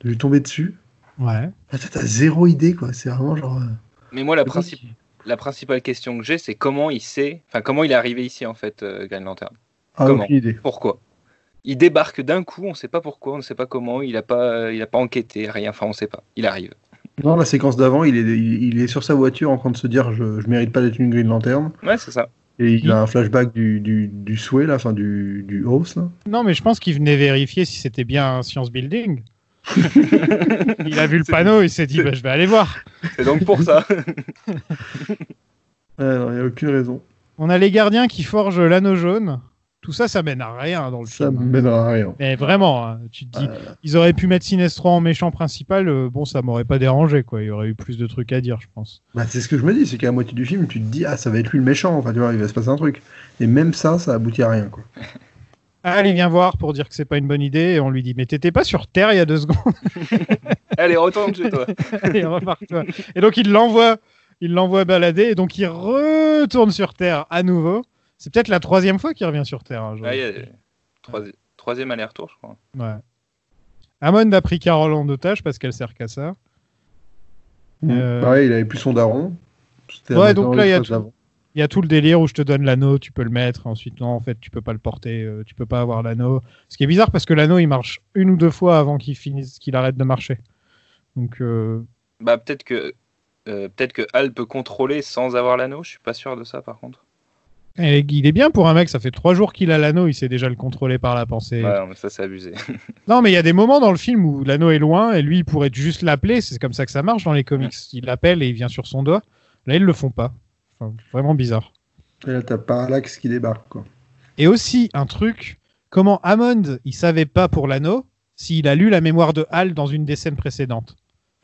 de lui tomber dessus. Ouais. T'as zéro idée, quoi. C'est vraiment genre. Mais moi, la principale question que j'ai, c'est comment il est arrivé ici, en fait, Green Lantern. Comment? Aucune idée. Pourquoi? Il débarque d'un coup, on ne sait pas pourquoi, on ne sait pas comment, il a pas enquêté, rien, enfin on ne sait pas, il arrive. Non, la séquence d'avant, il est sur sa voiture en train de se dire je mérite pas d'être une Green Lantern. Ouais, c'est ça. Et il a un flashback du souhait, là, enfin du house. Là. Non, mais je pense qu'il venait vérifier si c'était bien un science building. Il a vu le panneau, il s'est dit je vais aller voir. C'est donc pour ça. Non, il n'y a aucune raison. On a les gardiens qui forgent l'anneau jaune. Tout ça, ça mène à rien dans le film. Ça mènera à rien. Mais vraiment, hein, tu te dis, ils auraient pu mettre Sinestro en méchant principal, bon, ça m'aurait pas dérangé, quoi. Il y aurait eu plus de trucs à dire, je pense. C'est ce que je me dis, c'est qu'à la moitié du film, tu te dis, ça va être lui le méchant, enfin, tu vois, il va se passer un truc. Et même ça aboutit à rien, quoi. Allez, viens voir pour dire que c'est pas une bonne idée, et on lui dit, mais t'étais pas sur Terre il y a 2 secondes. Allez, retourne chez toi. Allez, repars-toi. Et donc, il l'envoie balader, et donc il retourne sur Terre à nouveau. C'est peut-être la 3e fois qu'il revient sur Terre. Hein, troisième aller-retour, je crois. Ouais. Hammond a pris Carol en otage parce qu'elle sert qu'à ça. Pareil, il avait plus son daron. Ouais, donc là, il y a tout le délire où je te donne l'anneau, tu peux le mettre. Ensuite, non, en fait, tu peux pas le porter, tu peux pas avoir l'anneau. Ce qui est bizarre parce que l'anneau, il marche 1 ou 2 fois avant qu'il arrête de marcher. Donc. Peut-être que Hal peut contrôler sans avoir l'anneau. Je suis pas sûr de ça, par contre. Et il est bien pour un mec, ça fait 3 jours qu'il a l'anneau, il sait déjà le contrôler par la pensée. Ouais, mais ça c'est abusé. Non, mais il y a des moments dans le film où l'anneau est loin et lui il pourrait juste l'appeler, c'est comme ça que ça marche dans les comics. Il l'appelle et il vient sur son doigt. Là, ils le font pas. Enfin, vraiment bizarre. Et là, t'as Parallax qui débarque, quoi. Et aussi, un truc, comment Hammond, il savait pas pour l'anneau s'il a lu la mémoire de Hal dans une des scènes précédentes.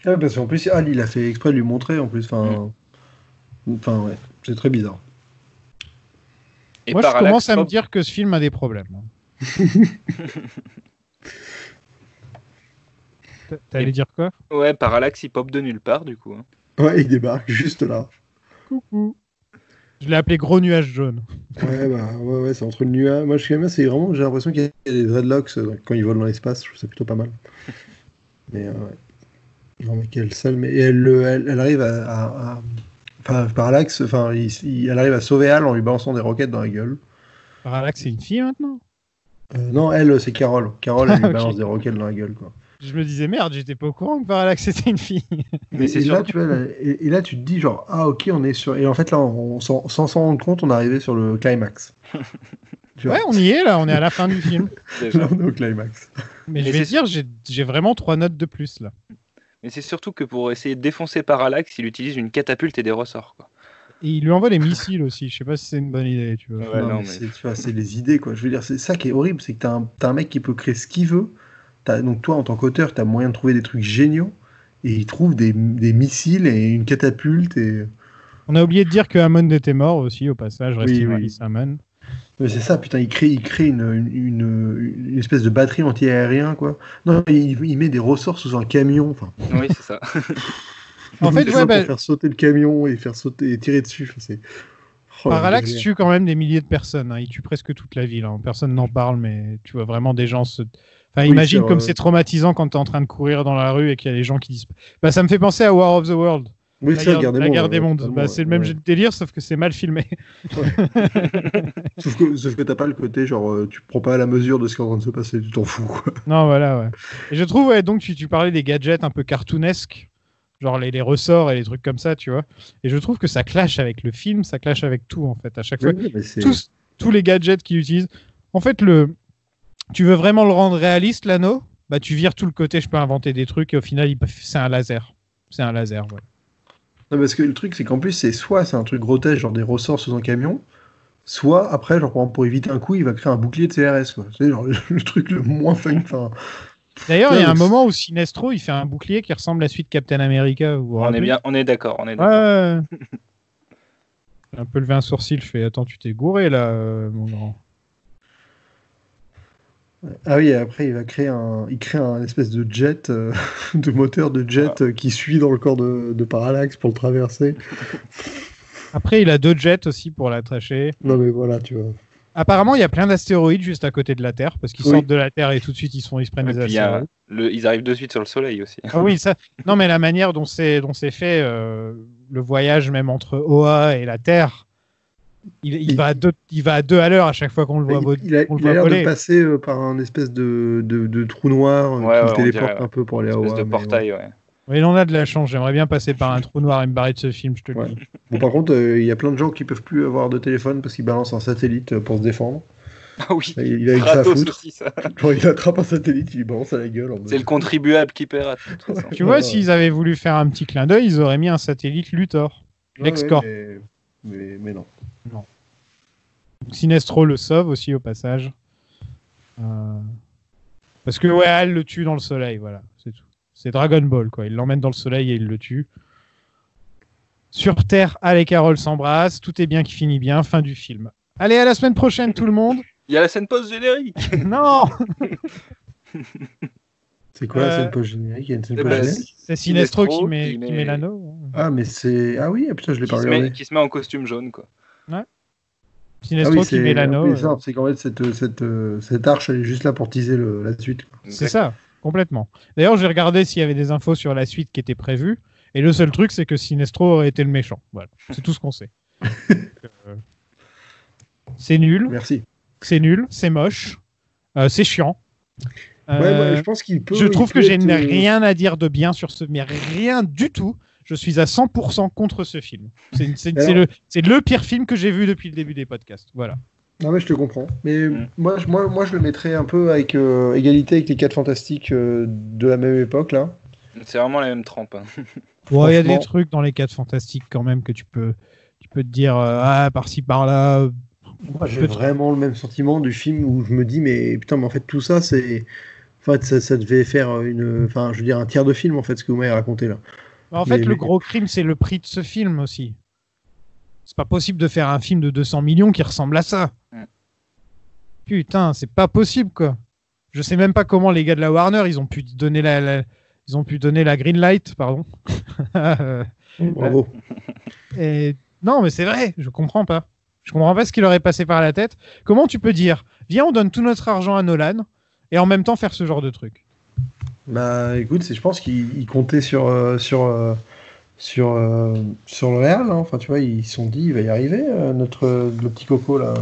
Ouais, parce qu'en plus, Hal, il a fait exprès de lui montrer, en plus. Enfin, ouais, c'est très bizarre. Et moi, je commence à me dire que ce film a des problèmes. T'allais dire quoi? Ouais, Parallax, il pop de nulle part, du coup. Hein. Ouais, il débarque juste là. Coucou. Je l'ai appelé gros nuage jaune. Ouais, c'est entre le nuage. Moi, j'ai l'impression qu'il y a des dreadlocks quand ils volent dans l'espace. Je trouve ça plutôt pas mal. Mais ouais. Non, mais quelle salle. Mais elle arrive à Parallax, elle arrive à sauver Hal en lui balançant des roquettes dans la gueule. Parallax, c'est une fille maintenant? Non, elle, c'est Carol. Carol, elle lui balance des roquettes dans la gueule, quoi. Je me disais, merde, j'étais pas au courant que Parallax c'était une fille. Mais c'est sûr. Là, tu vois, et là, tu te dis, genre, ok, on est sur. Et en fait, là, sans s'en rendre compte, on est arrivé sur le climax. Ouais, on y est, là, on est à la fin du film. Là, on est au climax. Mais je vais dire, j'ai vraiment 3 notes de plus, là. Mais c'est surtout que pour essayer de défoncer Parallax, il utilise une catapulte et des ressorts, quoi. Et il lui envoie des missiles aussi. Je sais pas si c'est une bonne idée, tu vois. Ouais, non, mais... tu vois, c'est les idées, quoi. Je veux dire, c'est ça qui est horrible, c'est que t'as un mec qui peut créer ce qu'il veut. Donc toi, en tant qu'auteur, t'as moyen de trouver des trucs géniaux. Et il trouve des missiles et une catapulte. Et... On a oublié de dire que Hammond était mort aussi, au passage. Reste in peace, Hammond. Mais c'est ça, putain, il crée une espèce de batterie anti-aérien, quoi. Non, il met des ressorts sous un camion. Enfin. Oui, c'est ça. En fait, pour faire sauter le camion et faire sauter et tirer dessus. C'est... Parallax tue quand même des milliers de personnes. Hein. Il tue presque toute la ville. Hein. Personne n'en parle, mais tu vois vraiment des gens se... Enfin, imagine comme c'est traumatisant quand t'es en train de courir dans la rue et qu'il y a des gens qui disent... Bah, ça me fait penser à War of the World. Oui, c'est La guerre des mondes. totalement, C'est le même délire, sauf que c'est mal filmé. Sauf que t'as pas le côté, genre, tu prends pas à la mesure de ce qui est en train de se passer, tu t'en fous, quoi. Non, voilà, ouais. Et je trouve, donc, tu parlais des gadgets un peu cartoonesques, genre les ressorts et les trucs comme ça, tu vois. Et je trouve que ça clash avec le film, ça clash avec tout, en fait. À chaque fois, tous les gadgets qu'ils utilisent. En fait, tu veux vraiment le rendre réaliste, l'anneau, bah, tu vires tout le côté, je peux inventer des trucs, et au final, c'est un laser. C'est un laser, voilà. Non, parce que le truc, c'est qu'en plus, c'est un truc grotesque, genre des ressorts sous un camion, soit après, genre, par exemple, pour éviter un coup, il va créer un bouclier de CRS, quoi. C'est genre le truc le moins fun. Enfin, d'ailleurs, il y a un moment où Sinestro, il fait un bouclier qui ressemble à la suite Captain America. On est d'accord. Ouais. J'ai un peu levé un sourcil, je fais attends, tu t'es gouré là, mon grand. Ah oui, et après il crée un espèce de jet, de moteur de jet qui suit dans le corps de Parallax pour le traverser. Après, il a 2 jets aussi pour l'attacher. Non mais voilà, tu vois. Apparemment, il y a plein d'astéroïdes juste à côté de la Terre, parce qu'ils sortent de la Terre et tout de suite ils se prennent des astéroïdes. Ils arrivent de suite sur le Soleil aussi. Ah oui, ça. Non, mais la manière dont c'est fait, le voyage même entre Oa et la Terre, il va à 2 à l'heure à chaque fois qu'on le voit. Il a l'air de passer par un espèce de trou noir qui le téléporte un peu pour aller à Oa. Une espèce de portail, ouais. Oui, il en a de la chance. J'aimerais bien passer par un trou noir et me barrer de ce film, je te le dis. Bon, par contre, il y a plein de gens qui peuvent plus avoir de téléphone parce qu'ils balancent un satellite pour se défendre. Ah oui, il a Kratos à foutre. Aussi, ça. Genre, il attrape un satellite, il balance à la gueule. C'est le contribuable qui paiera. Tu vois, s'ils avaient voulu faire un petit clin d'œil, ils auraient mis un satellite Luthor. L'Excorp. Mais non. Non. Sinestro le sauve aussi au passage. Parce que elle le tue dans le soleil, voilà, c'est tout. C'est Dragon Ball, quoi. Il l'emmène dans le soleil et il le tue. Sur Terre, Al et Carol s'embrassent. Tout est bien qui finit bien. Fin du film. Allez, à la semaine prochaine, tout le monde. Il y a la scène post-générique. Non. C'est quoi la scène post-générique? C'est Sinestro qui met l'anneau. Ah, mais c'est... Ah oui, putain, je l'ai pas regardé. Qui se met en costume jaune, quoi. Ouais. Sinestro qui met l'anneau. C'est qu'en fait, cette arche, elle est juste là pour teaser la suite. Quoi. C'est ça. Complètement. D'ailleurs, j'ai regardé s'il y avait des infos sur la suite qui étaient prévues, et le seul truc, c'est que Sinestro aurait été le méchant. Voilà, c'est tout ce qu'on sait. C'est nul. Merci. C'est nul, c'est moche, c'est chiant. Je pense qu'il peut. Je trouve que j'ai rien à dire de bien sur ce, mais rien du tout. Je suis à 100% contre ce film. C'est le pire film que j'ai vu depuis le début des podcasts. Voilà. Non mais je te comprends. Mais moi je le mettrais un peu avec égalité avec les 4 Fantastiques de la même époque là. C'est vraiment la même trempe. Hein. Ouais, il y a des trucs dans les 4 Fantastiques quand même que tu peux te dire par-ci par-là. Moi j'ai vraiment le même sentiment du film où je me dis mais putain mais en fait tout ça c'est, en fait ça devait faire un tiers de film en fait ce que vous m'avez raconté là. En fait le gros crime c'est le prix de ce film aussi. C'est pas possible de faire un film de 200 millions qui ressemble à ça. Putain, c'est pas possible, quoi. Je sais même pas comment les gars de la Warner, ils ont pu donner la green light, pardon. Bravo. Et non, mais c'est vrai, je comprends pas. Je comprends pas ce qui leur est passé par la tête. Comment tu peux dire, viens, on donne tout notre argent à Nolan, et en même temps faire ce genre de truc? Bah, écoute, je pense qu'ils comptaient sur le réal, hein. Enfin, tu vois, ils se sont dit, il va y arriver, le petit coco, là.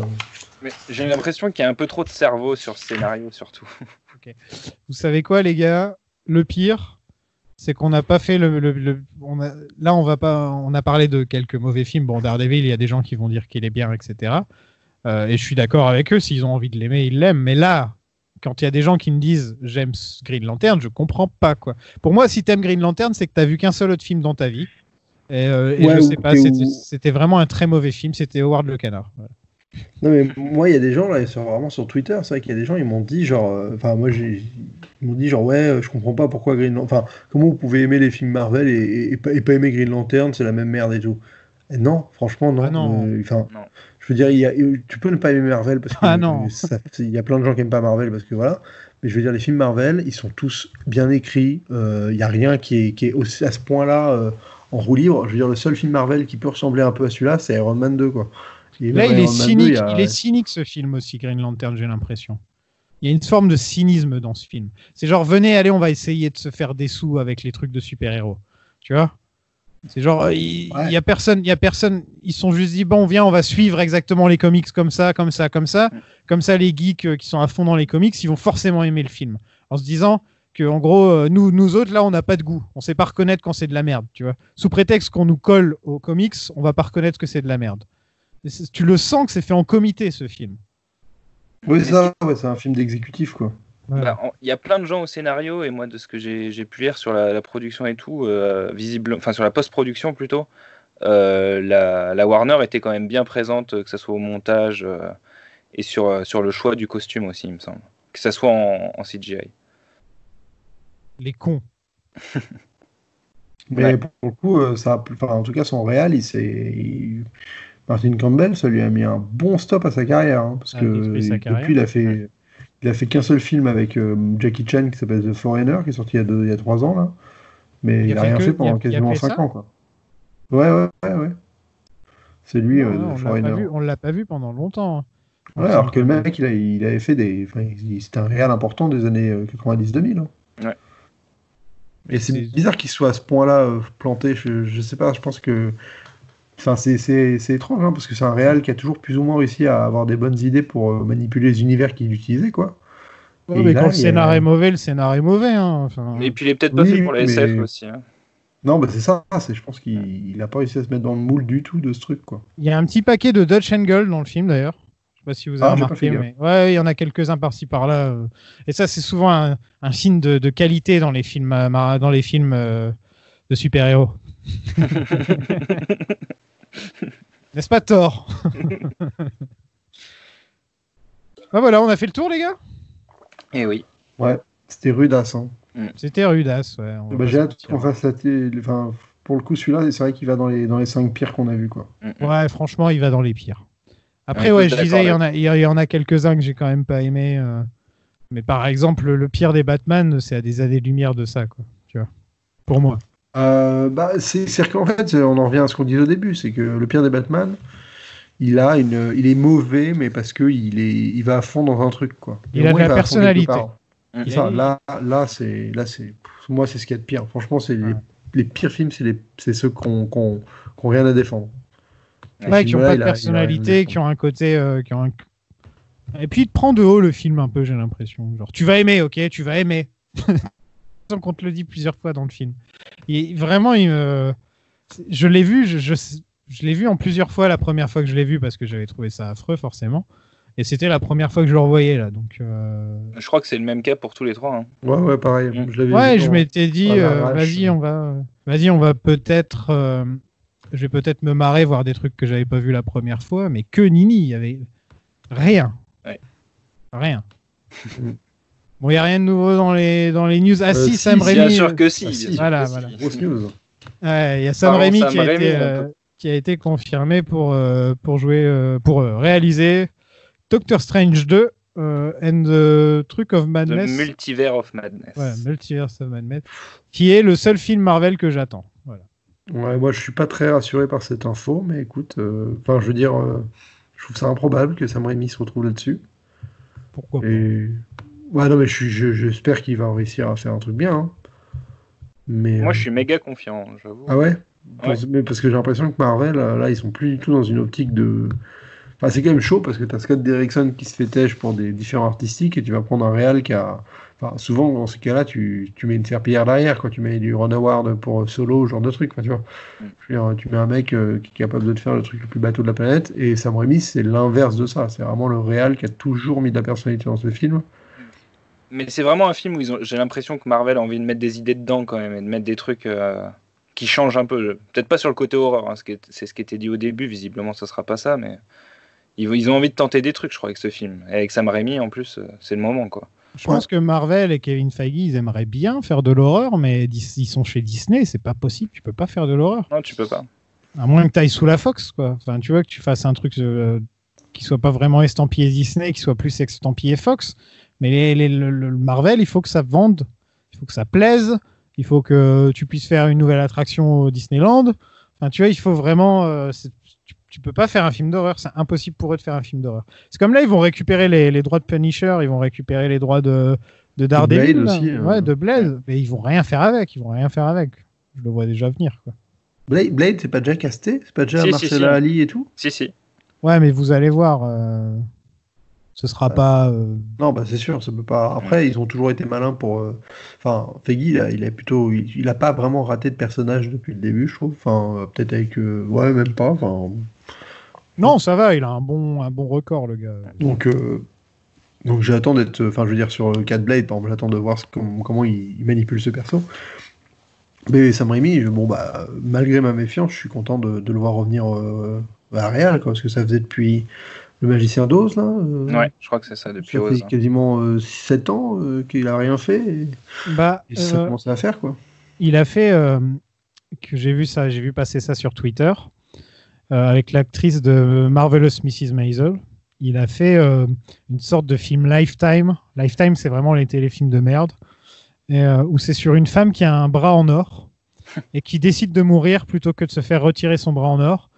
Mais j'ai l'impression qu'il y a un peu trop de cerveau sur ce scénario, surtout. Okay. Vous savez quoi, les gars? Le pire, c'est qu'on n'a pas fait on a parlé de quelques mauvais films. Bon, Daredevil, il y a des gens qui vont dire qu'il est bien, etc. Et je suis d'accord avec eux. S'ils ont envie de l'aimer, ils l'aiment. Mais là, quand il y a des gens qui me disent j'aime Green Lantern, je comprends pas, quoi. Pour moi, si t'aimes Green Lantern, c'est que t'as vu qu'un seul autre film dans ta vie. Et je sais pas, c'était vraiment un très mauvais film. C'était Howard le Canard. Voilà. Non mais moi il y a des gens là vraiment sur Twitter, c'est vrai qu'il y a des gens, ils m'ont dit genre ils m'ont dit genre ouais je comprends pas pourquoi Green Lantern, comment vous pouvez aimer les films Marvel et pas aimer Green Lantern, c'est la même merde et tout. Et non, franchement non. Non. Je veux dire tu peux ne pas aimer Marvel parce que il y a plein de gens qui aiment pas Marvel parce que voilà, mais je veux dire les films Marvel ils sont tous bien écrits, il y a rien qui est aussi, à ce point-là en roue libre. Je veux dire le seul film Marvel qui peut ressembler un peu à celui-là c'est Iron Man 2 quoi. Là, il est cynique. Il est cynique, ce film aussi, Green Lantern, j'ai l'impression. Il y a une forme de cynisme dans ce film. C'est genre, venez, allez, on va essayer de se faire des sous avec les trucs de super-héros. Tu vois? C'est genre, il y a personne, ils se sont juste dit, bon, viens, on va suivre exactement les comics comme ça. Comme ça, les geeks qui sont à fond dans les comics, ils vont forcément aimer le film. En se disant que, en gros, nous autres, là, on n'a pas de goût. On sait pas reconnaître quand c'est de la merde, tu vois. Sous prétexte qu'on nous colle aux comics, on va pas reconnaître que c'est de la merde. Tu le sens que c'est fait en comité, ce film. Oui, ça, c'est un film d'exécutif, quoi. Il y a plein de gens au scénario, et moi, de ce que j'ai pu lire sur la production et tout, sur la post-production plutôt, la Warner était quand même bien présente, que ce soit au montage et sur le choix du costume aussi, il me semble. Que ce soit en CGI. Les cons. Mais pour le coup, en tout cas, son réal, Martin Campbell, ça lui a mis un bon stop à sa carrière. Hein, parce que depuis, il a fait qu'un seul film avec Jackie Chan qui s'appelle The Foreigner, qui est sorti il y a 3 ans, là. Mais il n'a rien fait pendant quasiment 5 ans, quoi. Ouais. C'est lui, The Foreigner. On l'a pas vu pendant longtemps. Ouais, alors que le mec, il avait fait c'était un réal important des années 90-2000. Hein. Ouais. Et c'est bizarre qu'il soit à ce point-là planté. Je sais pas, je pense que. Enfin, c'est étrange, hein, parce que c'est un réal qui a toujours plus ou moins réussi à avoir des bonnes idées pour manipuler les univers qu'il utilisait, quoi. Ouais, mais quand le scénar est mauvais, le scénar est mauvais. Hein. Enfin... Et puis il est peut-être pas fait pour la SF aussi. Hein. Non, c'est ça. Je pense qu'il n'a pas réussi à se mettre dans le moule du tout de ce truc, quoi. Il y a un petit paquet de Dutch Angle dans le film, d'ailleurs. Je sais pas si vous avez remarqué, mais ouais, il y en a quelques-uns par-ci par-là. Et ça, c'est souvent un signe de qualité dans les films, de super-héros. N'est-ce pas Thor? Voilà, on a fait le tour, les gars. Eh oui. Ouais, c'était rudasse. Hein. C'était rudasse, ouais. J'ai hâte qu'on fasse pour le coup, celui-là, c'est vrai qu'il va dans les 5 pires qu'on a vus, quoi. Ouais, franchement, il va dans les pires. Après, je disais, il y en a quelques-uns que j'ai quand même pas aimé. Mais par exemple, le pire des Batman, c'est à des années-lumière de ça, quoi. Tu vois. Pour moi. C'est qu'en fait, on en revient à ce qu'on disait au début, c'est que le pire des Batman, il est mauvais, mais parce que il va à fond dans un truc, quoi. Il a de la personnalité. Là, c'est moi, c'est ce qu'il y a de pire. Franchement, c'est les pires films, c'est ceux qui ont rien à défendre. Ouais, qui n'ont pas de personnalité, qui ont un côté, et puis il te prend de haut le film un peu, j'ai l'impression. Genre, tu vas aimer, ok, tu vas aimer. Qu'on te le dit plusieurs fois dans le film. Et vraiment, je l'ai vu, je l'ai vu en plusieurs fois la première fois que je l'ai vu parce que j'avais trouvé ça affreux forcément. Et c'était la première fois que je le revoyais là, donc. Je crois que c'est le même cas pour tous les trois. Hein. Ouais, pareil. Je m'étais dit, vas-y, on va peut-être. Je vais peut-être me marrer, voir des trucs que j'avais pas vu la première fois, mais que nini, il y avait rien. Ouais. Rien. Bon, il n'y a rien de nouveau dans les news. Ah si, Sam Raimi. Bien sûr que si. Voilà. Grosse news. Il y a Sam Raimi qui a été confirmé pour réaliser Doctor Strange 2 and the Truc of Madness. The Multiverse of Madness. Ouais, Multiverse of Madness. Qui est le seul film Marvel que j'attends. Voilà. Ouais, moi je suis pas très rassuré par cette info, mais écoute, je trouve ça improbable que Sam Raimi se retrouve là-dessus. Pourquoi pas. Ouais, non, mais j'espère qu'il va réussir à faire un truc bien. Hein. Mais, moi, je suis méga confiant, j'avoue. Ah ouais, parce que j'ai l'impression que Marvel, là, ils sont plus du tout dans une optique de... Enfin, c'est quand même chaud, parce que t'as Scott Derrickson qui se fait têche pour des différents artistiques, et tu vas prendre un réal qui a... Enfin, souvent, dans ce cas-là, tu mets une serpillière derrière, quand tu mets du Ron Howard pour Solo, genre de truc, tu vois. Je veux dire, tu mets un mec qui est capable de te faire le truc le plus bateau de la planète, et Sam Raimi, c'est l'inverse de ça. C'est vraiment le réal qui a toujours mis de la personnalité dans ce film. Mais c'est vraiment un film où j'ai l'impression que Marvel a envie de mettre des idées dedans quand même et de mettre des trucs qui changent un peu. Peut-être pas sur le côté horreur, hein, c'est ce qui était dit au début, visiblement ça sera pas ça, mais ils ont envie de tenter des trucs, je crois, avec ce film. Et avec Sam Raimi, en plus, c'est le moment, quoi. Je pense que Marvel et Kevin Feige, ils aimeraient bien faire de l'horreur, mais ils sont chez Disney, c'est pas possible, tu peux pas faire de l'horreur. Non, tu peux pas. À moins que tu ailles sous la Fox, quoi. Enfin, tu vois, que tu fasses un truc qui soit pas vraiment estampillé Disney, qui soit plus estampillé Fox. Mais le Marvel, il faut que ça vende, il faut que ça plaise, il faut que tu puisses faire une nouvelle attraction au Disneyland. Enfin, tu vois, il faut vraiment... tu peux pas faire un film d'horreur, c'est impossible pour eux de faire un film d'horreur. C'est comme là, ils vont récupérer les droits de Punisher, ils vont récupérer les droits de Daredevil, de Blade aussi, de Blade, mais ils vont rien faire avec, Je le vois déjà venir, quoi. Blade, c'est pas déjà casté? C'est pas déjà Si, Marcella si. Ali et tout? Si. Ouais, mais vous allez voir, ce sera pas. Non, bah c'est sûr, ça peut pas. Après, ils ont toujours été malins pour. Enfin, Feige, il a pas vraiment raté de personnage depuis le début, je trouve. Enfin, peut-être avec. Ouais, même pas. Enfin, Non, ça va, il a un bon record, le gars. donc j'attends d'être. Enfin, je veux dire, sur le cas de Blade, par exemple, j'attends de voir comment il manipule ce perso. Mais Sam Raimi, malgré ma méfiance, je suis content de le voir revenir à la réal, quoi, parce que ça faisait depuis Le Magicien d'Oz, là. Ouais, je crois que c'est ça, depuis Ça Oz. fait quasiment 7 ans qu'il a rien fait. Et ça commence à faire, quoi. Il a fait que j'ai vu passer ça sur Twitter avec l'actrice de Marvelous Mrs. Maisel. Il a fait une sorte de film Lifetime. Lifetime, c'est vraiment les téléfilms de merde. Où c'est sur une femme qui a un bras en or et qui décide de mourir plutôt que de se faire retirer son bras en or.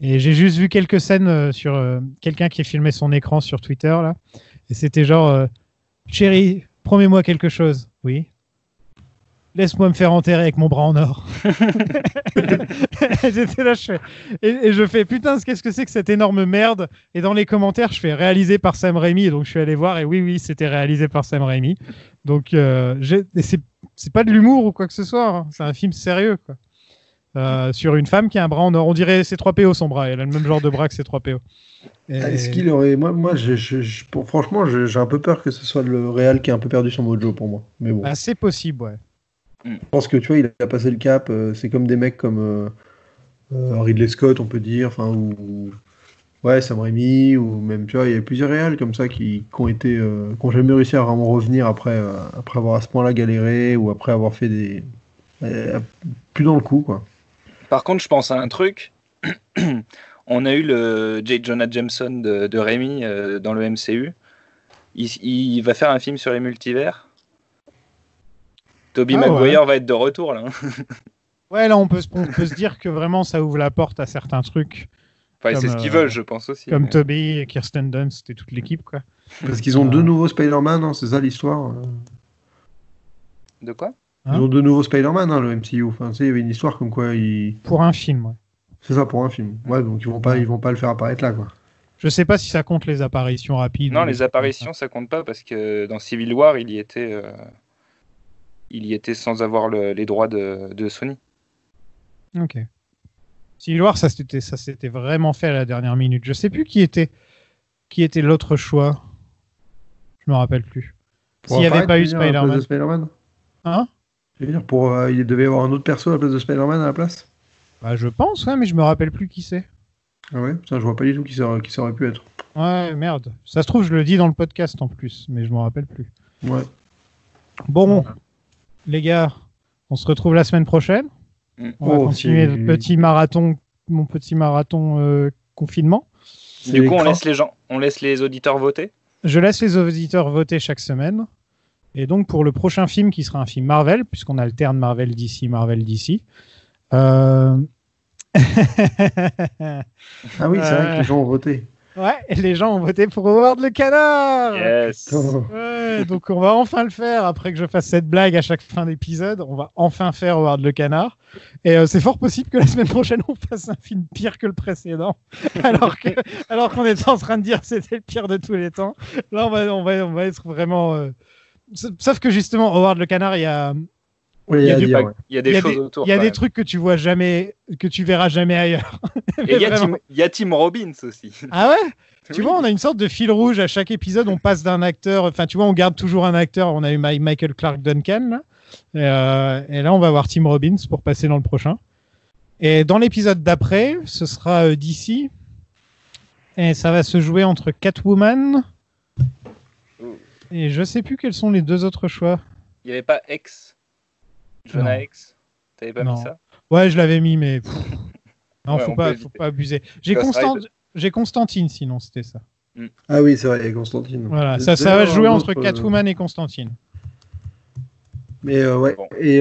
Et j'ai juste vu quelques scènes sur quelqu'un qui filmait son écran sur Twitter là. Et c'était genre chérie, promets-moi quelque chose. Oui. Laisse-moi me faire enterrer avec mon bras en or. J'étais là, et je fais putain, qu'est-ce que c'est que cette énorme merde? Et dans les commentaires, je fais réalisé par Sam Raimi. Et donc je suis allé voir et oui, c'était réalisé par Sam Raimi. Donc c'est pas de l'humour ou quoi que ce soit. Hein. C'est un film sérieux, quoi. Sur une femme qui a un bras en or. On dirait C3PO son bras. Elle a le même genre de bras que C3PO. Est-ce qu'il aurait. Moi franchement, j'ai un peu peur que ce soit le réal qui a un peu perdu son mojo pour moi. Mais bon. Bah, c'est possible, ouais. Je pense que tu vois, il a passé le cap. C'est comme des mecs comme Ridley Scott, on peut dire. Enfin, ou Sam Raimi, ou même, tu vois, il y a plusieurs réals comme ça qui ont jamais réussi à vraiment revenir après avoir à ce point-là galéré ou après avoir fait des. Plus dans le coup, quoi. Par contre, je pense à un truc. On a eu le J. Jonah Jameson de Raimi dans le MCU. Il va faire un film sur les multivers. Tobey Maguire va être de retour, là. Ouais, là, on peut se dire que vraiment, ça ouvre la porte à certains trucs. Enfin, c'est ce qu'ils veulent, je pense aussi. Comme Tobey, Kirsten Dunst et toute l'équipe, quoi. Parce qu'ils ont deux nouveaux Spider-Man, hein, c'est ça l'histoire. De quoi? Ils ont deux nouveaux Spider-Man, hein, le MCU. Enfin, tu sais, il y avait une histoire comme quoi Pour un film, ouais. C'est ça, pour un film. Ouais, donc ils vont pas le faire apparaître là, quoi. Je sais pas si ça compte les apparitions rapides. Non, les apparitions, ça compte pas parce que dans Civil War, il y était sans avoir les droits de Sony. Ok. Civil War, ça s'était vraiment fait à la dernière minute. Je sais plus qui était l'autre choix. Je me rappelle plus. S'il n'y avait pas eu Spider-Man. Hein? Je veux dire, il devait y avoir un autre perso à la place de Spider-Man à la place. Bah, je pense, ouais, mais je me rappelle plus qui c'est. Ah ouais? Putain, je vois pas du tout qui ça aurait pu être. Ouais, merde. Ça se trouve, je le dis dans le podcast en plus, mais je m'en rappelle plus. Ouais. Bon, les gars, on se retrouve la semaine prochaine. On va continuer mon petit marathon confinement. Du coup, on laisse les auditeurs voter. Je laisse les auditeurs voter chaque semaine. Et donc, pour le prochain film, qui sera un film Marvel, puisqu'on alterne Marvel DC. Ah oui, c'est vrai que les gens ont voté. Ouais, et les gens ont voté pour Howard le Canard. Yes. Ouais, donc on va enfin le faire, après que je fasse cette blague à chaque fin d'épisode. On va enfin faire Howard le Canard. Et c'est fort possible que la semaine prochaine, on fasse un film pire que le précédent. alors qu'on était en train de dire que c'était le pire de tous les temps. Là, on va être vraiment... Sauf que justement, Howard le Canard, il y a... Il y a des choses autour. Il y a des trucs que tu vois jamais, que tu verras jamais ailleurs. Et il y a Tim Robbins aussi. Ah ouais? Tu vois, on a une sorte de fil rouge à chaque épisode. On passe d'un acteur. Enfin, tu vois, on garde toujours un acteur. On a eu Michael Clarke Duncan là. Et là, on va voir Tim Robbins pour passer dans le prochain. Et dans l'épisode d'après, ce sera DC. Et ça va se jouer entre Catwoman. Et je sais plus quels sont les deux autres choix. Il n'y avait pas X. Jonah X. T'avais pas mis ça? Ouais, je l'avais mis, mais non, faut pas abuser. J'ai Constantine, sinon c'était ça. Ah oui, c'est vrai, et Constantine. Voilà, ça va jouer entre Catwoman et Constantine. Mais ouais. Bon. Et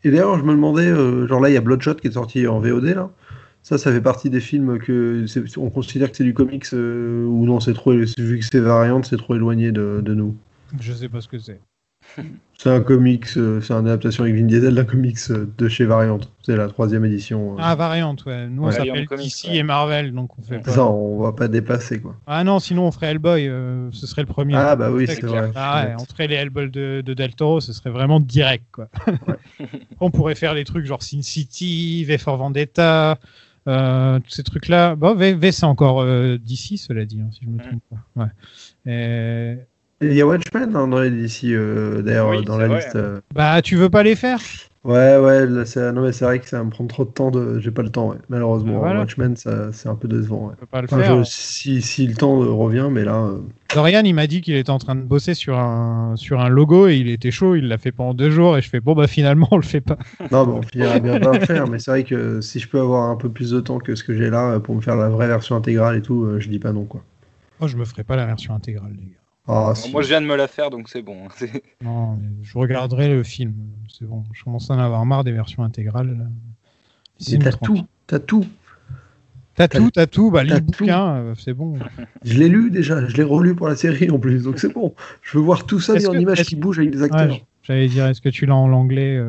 d'ailleurs, je me demandais, genre là, il y a Bloodshot qui est sorti en VOD là. Ça fait partie des films on considère que c'est du comics ou non, vu que c'est variante, c'est trop éloigné de nous. Je sais pas ce que c'est. C'est un comics, c'est une adaptation avec Vin Diesel d'un comics de chez Variant. C'est la 3e édition. Ah, Variante, ouais. Nous, on Ouais. s'appelle Variant Comics, DC ouais. et Marvel, donc on fait pas. Ça, on va pas dépasser, quoi. Ah non, sinon on ferait Hellboy, ce serait le premier. Ah, bah oui, C'est c'est clair. vrai. Ah ouais, on ferait les Hellboy de Del Toro, ce serait vraiment direct, quoi. On pourrait faire des trucs genre Sin City, V for Vendetta, tous ces trucs-là. Bon, V c'est encore DC, cela dit, hein, si je me trompe pas. Ouais. Et... Et il y a Watchmen hein, dans les DC, d'ailleurs, Oui, dans c'est la vrai. liste. Bah, tu veux pas les faire? Ouais, là, non, mais c'est vrai que ça va me prendre trop de temps. J'ai pas le temps, ouais. Malheureusement. Voilà. Watchmen, c'est un peu décevant. Ouais. Tu peux pas le Enfin, faire. si le temps revient, mais là. Dorian, il m'a dit qu'il était en train de bosser sur un logo et il était chaud, il l'a fait pendant 2 jours et je fais bon, bah finalement, on le fait pas. Non, mais on finira bien par le faire. Mais c'est vrai que si je peux avoir un peu plus de temps que ce que j'ai là pour me faire la vraie version intégrale et tout, je dis pas non, quoi. Oh, je me ferai pas la version intégrale, les gars. Ah, Bon, si. moi, je viens de me la faire, donc c'est bon. Non, mais je regarderai le film. C'est bon. Je commence à en avoir marre des versions intégrales. Là. Mais Laissez-nous t'as tranquille. tout. T'as tout. T'as tout. Bah, lis t'as le bouquin, c'est bon. Je l'ai lu déjà. Je l'ai relu pour la série en plus. Donc c'est bon. Je veux voir tout ça Est-ce en que- images est-ce- qui bougent avec des acteurs. Ouais, j'allais dire, est-ce que tu l'as en anglais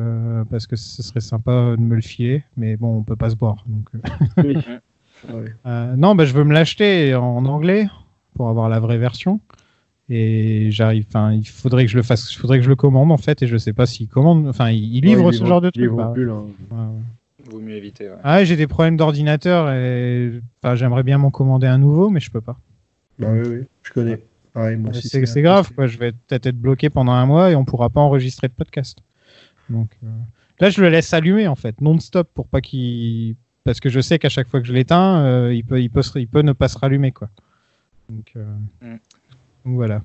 parce que ce serait sympa de me le filer, mais bon, on peut pas se boire. Donc, Oui. Ouais. non, bah, je veux me l'acheter en anglais pour avoir la vraie version. Et j'arrive. Enfin, il faudrait que je le fasse. Il faudrait que je le commande en fait, et je sais pas s'il commande. Enfin, il livre Ouais, ce genre de il truc. livre Bah, plus, là. ouais. Vaut mieux éviter. Ouais. Ah, j'ai des problèmes d'ordinateur et enfin, j'aimerais bien m'en commander un nouveau, mais je peux pas. Bah oui, je connais. Pareil, moi aussi. C'est grave, quoi. Je vais peut-être être bloqué pendant un mois et on pourra pas enregistrer de podcast. Donc là, je le laisse allumer en fait, non-stop pour pas qu'il. Parce que je sais qu'à chaque fois que je l'éteins, il peut ne pas se rallumer, quoi. Donc voilà.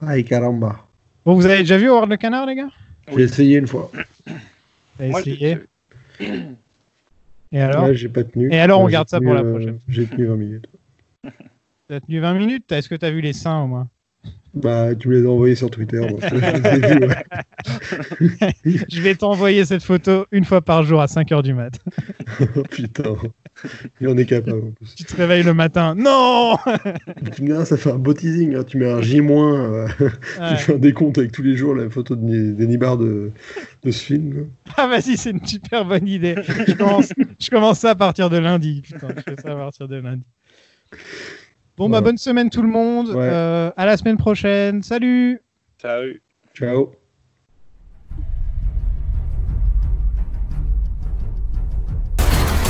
Aïe, caramba. Bon, vous avez déjà vu Howard le Canard, les gars? J'ai essayé une fois. Vous avez Moi, essayé? Et alors? Ouais, j'ai pas tenu. Et alors, on J'ai garde ça tenu, pour la prochaine. J'ai tenu 20 minutes. T'as tenu 20 minutes? Est-ce que t'as vu les seins au moins? Bah, tu me les as envoyés sur Twitter. Donc je les ai vus, ouais. Je vais t'envoyer cette photo une fois par jour à 5h du mat. Oh, putain. Il en est capable en plus. Tu te réveilles le matin. Non! Tu me diras, ça fait un beau teasing. Hein. Tu mets un J-, Ouais. tu fais un décompte avec tous les jours la photo de Nibar de ce film. Quoi. Ah vas-y, c'est une super bonne idée. Je commence ça à partir de lundi. Putain, je fais ça à partir de lundi. Bon, bah Voilà. bonne semaine tout le monde. Ouais. À la semaine prochaine. Salut! Salut. Ciao.